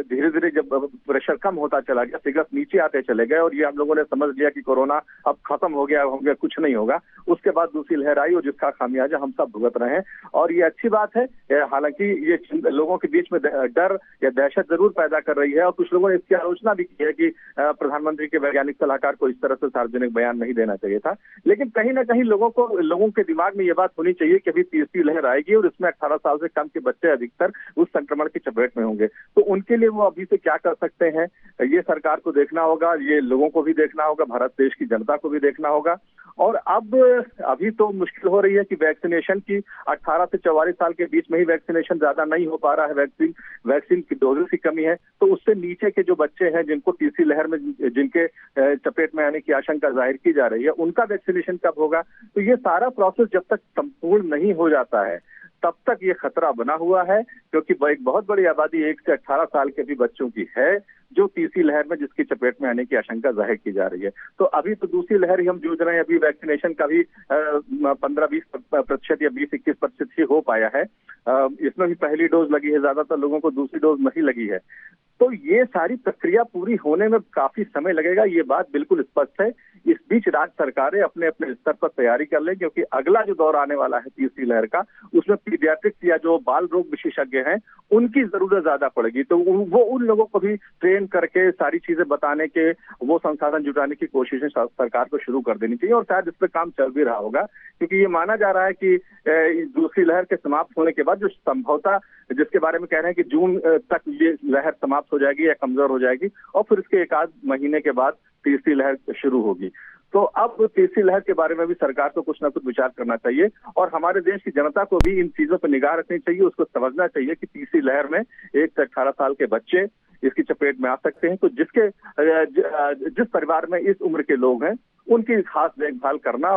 धीरे धीरे जब प्रेशर कम होता चला गया, फिगर्स नीचे आते चले गए और ये हम लोगों ने समझ लिया कि कोरोना अब खत्म हो गया, कुछ नहीं होगा। उसके बाद दूसरी लहर आई और जिसका खामियाजा हम सब भुगत रहे हैं, और ये अच्छी बात है। हालांकि ये लोगों के बीच में डर या दहशत जरूर पैदा कर रही है, और कुछ लोगों ने इसकी आलोचना भी की है कि प्रधानमंत्री के वैज्ञानिक सलाहकार को इस तरह से सार्वजनिक बयान नहीं देना चाहिए था, लेकिन कहीं ना कहीं लोगों के दिमाग दिमाग में ये बात होनी चाहिए कि अभी तीसरी लहर आएगी और इसमें 18 साल से कम के बच्चे अधिकतर उस संक्रमण की चपेट में होंगे। तो उनके लिए वो अभी से क्या कर सकते हैं, ये सरकार को देखना होगा, ये लोगों को भी देखना होगा, भारत देश की जनता को भी देखना होगा। और अब अभी तो मुश्किल हो रही है कि वैक्सीनेशन की 18 से 44 साल के बीच में ही वैक्सीनेशन ज्यादा नहीं हो पा रहा है, वैक्सीन की डोजेस की कमी है। तो उससे नीचे के जो बच्चे हैं जिनको तीसरी लहर में जिनके चपेट में आने की आशंका जाहिर की जा रही है, उनका वैक्सीनेशन कब होगा? तो ये सारा प्रोसेस जब तक संपूर्ण नहीं हो जाता है तब तक ये खतरा बना हुआ है, क्योंकि एक बहुत बड़ी आबादी 1 से 18 साल के भी बच्चों की है जो तीसरी लहर में जिसकी चपेट में आने की आशंका जाहिर की जा रही है। तो अभी तो दूसरी लहर ही हम जूझ रहे हैं, अभी वैक्सीनेशन का भी 15-20% या 20-21% ही हो पाया है। इसमें भी पहली डोज लगी है, ज्यादातर लोगों को दूसरी डोज नहीं लगी है। तो ये सारी प्रक्रिया पूरी होने में काफी समय लगेगा, ये बात बिल्कुल स्पष्ट है। इस बीच राज्य सरकारें अपने अपने स्तर पर तैयारी कर लें, क्योंकि अगला जो दौर आने वाला है तीसरी लहर का, उसमें पीडियाट्रिक्स या जो बाल रोग विशेषज्ञ हैं उनकी जरूरत ज्यादा पड़ेगी। तो वो उन लोगों को भी ट्रेन करके सारी चीजें बताने के, वो संसाधन जुटाने की कोशिशें सरकार को शुरू कर देनी चाहिए। और शायद इस पर काम चल भी रहा होगा, क्योंकि ये माना जा रहा है कि दूसरी लहर के समाप्त होने के बाद जो संभवतः जिसके बारे में कह रहे हैं कि जून तक ये लहर समाप्त हो जाएगी या कमजोर हो जाएगी, और फिर इसके 1 महीने के बाद तीसरी लहर शुरू होगी। तो अब तीसरी लहर के बारे में भी सरकार को कुछ ना कुछ विचार करना चाहिए, और हमारे देश की जनता को भी इन चीजों पर निगाह रखनी चाहिए। उसको समझना चाहिए कि तीसरी लहर में 1 से 18 साल के बच्चे इसकी चपेट में आ सकते हैं। तो जिस परिवार में इस उम्र के लोग हैं उनकी खास देखभाल करना,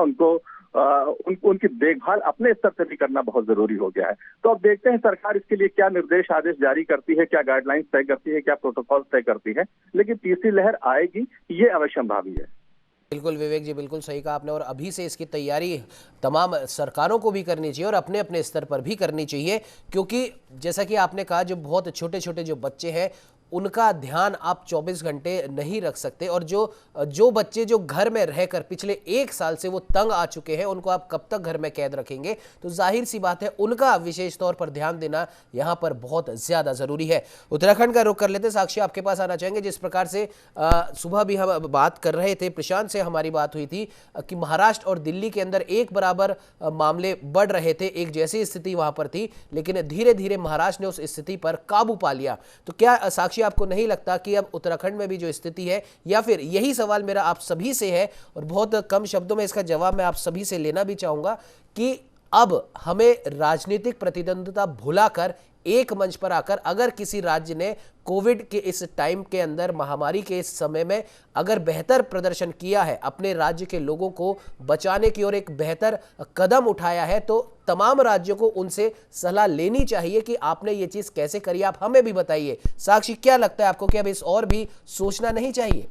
उनकी देखभाल अपने स्तर से भी करना बहुत जरूरी हो गया है। तो अब देखते हैं सरकार इसके लिए क्या निर्देश आदेश जारी करती है, क्या गाइडलाइंस तय करती है, क्या प्रोटोकॉल तय करती है। लेकिन तीसरी लहर आएगी, ये अवश्यंभावी है। बिल्कुल विवेक जी, बिल्कुल सही कहा आपने। और अभी से इसकी तैयारी तमाम सरकारों को भी करनी चाहिए और अपने अपने स्तर पर भी करनी चाहिए, क्योंकि जैसा कि आपने कहा जो बहुत छोटे छोटे जो बच्चे हैं उनका ध्यान आप 24 घंटे नहीं रख सकते, और जो बच्चे जो घर में रहकर पिछले 1 साल से वो तंग आ चुके हैं उनको आप कब तक घर में कैद रखेंगे? तो जाहिर सी बात है उनका विशेष तौर पर ध्यान देना यहाँ पर बहुत ज़्यादा ज़रूरी है। उत्तराखंड का रुख कर लेते। साक्षी, आपके पास आना चाहेंगे। जिस प्रकार से सुबह भी हम बात कर रहे थे, प्रशांत से हमारी बात हुई थी कि महाराष्ट्र और दिल्ली के अंदर एक बराबर मामले बढ़ रहे थे, एक जैसी स्थिति वहाँ पर थी, लेकिन धीरे धीरे महाराष्ट्र ने उस स्थिति पर काबू पा लिया। तो क्या साक्षी आपको नहीं लगता कि अब उत्तराखंड में भी जो स्थिति है, या फिर यही सवाल मेरा आप सभी से है और बहुत कम शब्दों में इसका जवाब मैं आप सभी से लेना भी चाहूंगा, कि अब हमें राजनीतिक प्रतिद्वंद्विता भुलाकर एक मंच पर आकर अगर किसी राज्य ने कोविड के इस टाइम के अंदर, महामारी के इस समय में अगर बेहतर प्रदर्शन किया है, अपने राज्य के लोगों को बचाने की ओर एक बेहतर कदम उठाया है, तो तमाम राज्यों को उनसे सलाह लेनी चाहिए कि आपने ये चीज कैसे करी, आप हमें भी बताइए। साक्षी, क्या लगता है आपको कि अब इस और भी सोचना नहीं चाहिए?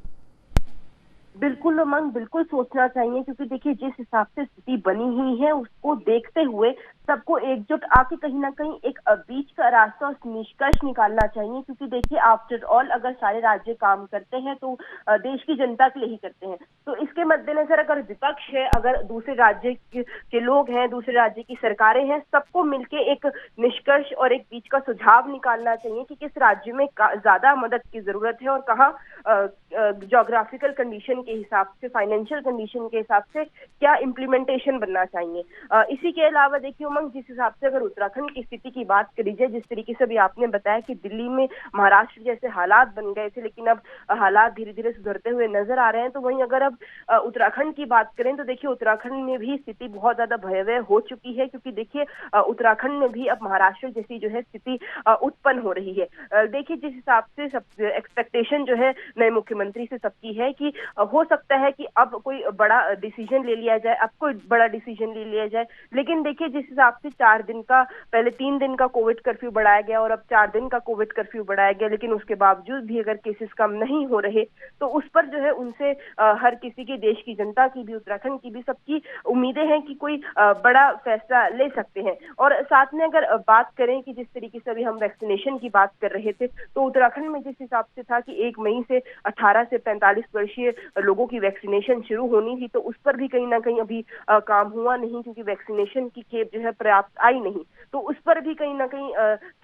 बिल्कुल उमंग, बिल्कुल सोचना चाहिए, क्योंकि देखिए जिस हिसाब से स्थिति बनी हुई है उसको देखते हुए सबको एकजुट आके कहीं ना कहीं एक बीच का रास्ता और निष्कर्ष निकालना चाहिए। क्योंकि देखिए आफ्टर ऑल अगर सारे राज्य काम करते हैं तो देश की जनता के लिए ही करते हैं। तो इसके मद्देनजर अगर विपक्ष है, अगर दूसरे राज्य के लोग हैं, दूसरे राज्य की सरकारें हैं, सबको मिलके एक निष्कर्ष और एक बीच का सुझाव निकालना चाहिए कि किस राज्य में ज्यादा मदद की जरूरत है और कहाँ ज्योग्राफिकल कंडीशन के हिसाब से, फाइनेंशियल कंडीशन के हिसाब से क्या इम्प्लीमेंटेशन बनना चाहिए। इसी के अलावा देखिए उमंग, जिस हिसाब से अगर उत्तराखंड की स्थिति की बात करी जाए, जिस तरीके से भी आपने बताया कि दिल्ली में महाराष्ट्र जैसे हालात बन गए थे, लेकिन अब हालात धीरे धीरे सुधरते हुए नजर आ रहे हैं, तो वहीं अगर अब उत्तराखंड की बात करें तो देखिए उत्तराखंड में भी स्थिति बहुत ज्यादा भयावह हो चुकी है। क्योंकि देखिए उत्तराखंड में भी अब महाराष्ट्र जैसी जो है स्थिति उत्पन्न हो रही है। देखिए जिस हिसाब से सब एक्सपेक्टेशन जो है नए मुख्यमंत्री से सबकी है कि हो सकता है कि अब कोई बड़ा डिसीजन ले लिया जाए, अब कोई बड़ा डिसीजन ले लिया जाए। लेकिन देखिए जिस हिसाब से 4 दिन का, पहले 3 दिन का कोविड कर्फ्यू बढ़ाया गया और अब 4 दिन का कोविड कर्फ्यू बढ़ाया गया, लेकिन उसके बावजूद भी अगर केसेस कम नहीं हो रहे तो उस पर जो है उनसे हर किसी की, देश की जनता की भी, उत्तराखंड की भी, सबकी उम्मीदें हैं कि कोई बड़ा फैसला ले सकते हैं। और साथ में अगर बात करें कि जिस तरीके से अभी हम वैक्सीनेशन की बात कर रहे थे, तो उत्तराखंड में जिस हिसाब से था कि 1 मई से 18 से 45 वर्षीय लोगों की वैक्सीनेशन शुरू होनी थी, तो उस पर भी कहीं ना कहीं अभी काम हुआ नहीं, क्योंकि वैक्सीनेशन की खेप जो है पर्याप्त आई नहीं। तो उस पर भी कहीं ना कहीं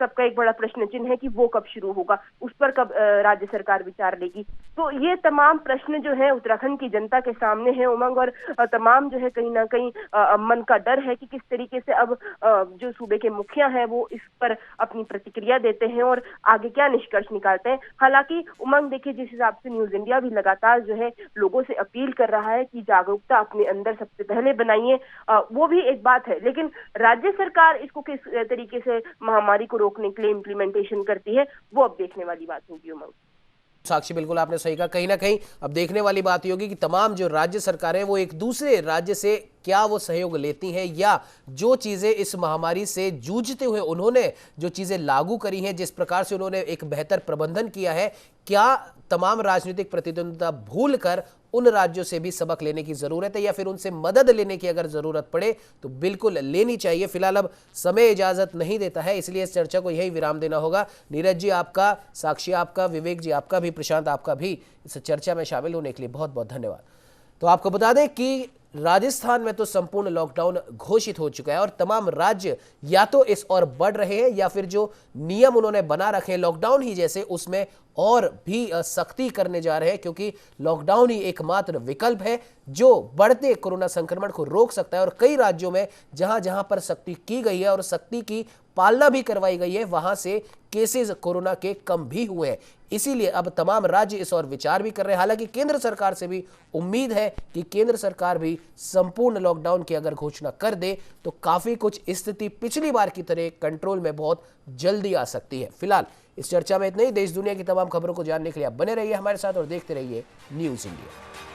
सबका एक बड़ा प्रश्न चिन्ह है कि वो कब शुरू होगा, उस पर कब राज्य सरकार विचार लेगी। तो ये तमाम प्रश्न जो है उत्तराखंड की जनता के सामने है उमंग, और तमाम जो है कहीं ना कहीं मन का डर है कि किस तरीके से अब जो सूबे के मुखिया हैं वो इस पर अपनी प्रतिक्रिया देते हैं और आगे क्या निष्कर्ष निकालते हैं। हालांकि उमंग देखिए, जिस हिसाब से न्यूज इंडिया भी लगातार जो है लोगों से अपील कर रहा है कि जागरूकता अपने अंदर सबसे पहले बनाइए, वो भी एक बात है, लेकिन राज्य सरकार इसको किस तरीके से महामारी को रोकने के लिए इम्प्लीमेंटेशन करती है वो अब देखने वाली बात होगी उमंग। साक्षी, बिल्कुल आपने सही कहा। कहीं ना कहीं अब देखने वाली बात ये होगी कि तमाम जो राज्य सरकारें वो एक दूसरे राज्य से क्या वो सहयोग लेती हैं, या जो चीज़ें इस महामारी से जूझते हुए उन्होंने जो चीज़ें लागू करी हैं, जिस प्रकार से उन्होंने एक बेहतर प्रबंधन किया है, क्या तमाम राजनीतिक प्रतिद्वंद्विता भूल कर उन राज्यों से भी सबक लेने की जरूरत है, या फिर उनसे मदद लेने की अगर जरूरत पड़े तो बिल्कुल लेनी चाहिए। फिलहाल अब समय इजाजत नहीं देता है, इसलिए इस चर्चा को यही विराम देना होगा। नीरज जी आपका, साक्षी आपका, विवेक जी आपका भी, प्रशांत आपका भी इस चर्चा में शामिल होने के लिए बहुत बहुत धन्यवाद। तो आपको बता दें कि राजस्थान में तो संपूर्ण लॉकडाउन घोषित हो चुका है और तमाम राज्य या तो इस ओर बढ़ रहे हैं, या फिर जो नियम उन्होंने बना रखे हैं लॉकडाउन ही जैसे, उसमें और भी सख्ती करने जा रहे हैं, क्योंकि लॉकडाउन ही एकमात्र विकल्प है जो बढ़ते कोरोना संक्रमण को रोक सकता है। और कई राज्यों में जहां जहां पर सख्ती की गई है और सख्ती की पालना भी करवाई गई है, वहां से केसेस कोरोना के कम भी हुए हैं। इसीलिए अब तमाम राज्य इस और विचार भी कर रहे हैं। हालांकि केंद्र सरकार से भी उम्मीद है कि केंद्र सरकार भी संपूर्ण लॉकडाउन की अगर घोषणा कर दे तो काफी कुछ स्थिति पिछली बार की तरह कंट्रोल में बहुत जल्दी आ सकती है। फिलहाल इस चर्चा में इतना ही। देश दुनिया की तमाम खबरों को जानने के लिए आप बने रहिए हमारे साथ और देखते रहिए न्यूज़ इंडिया।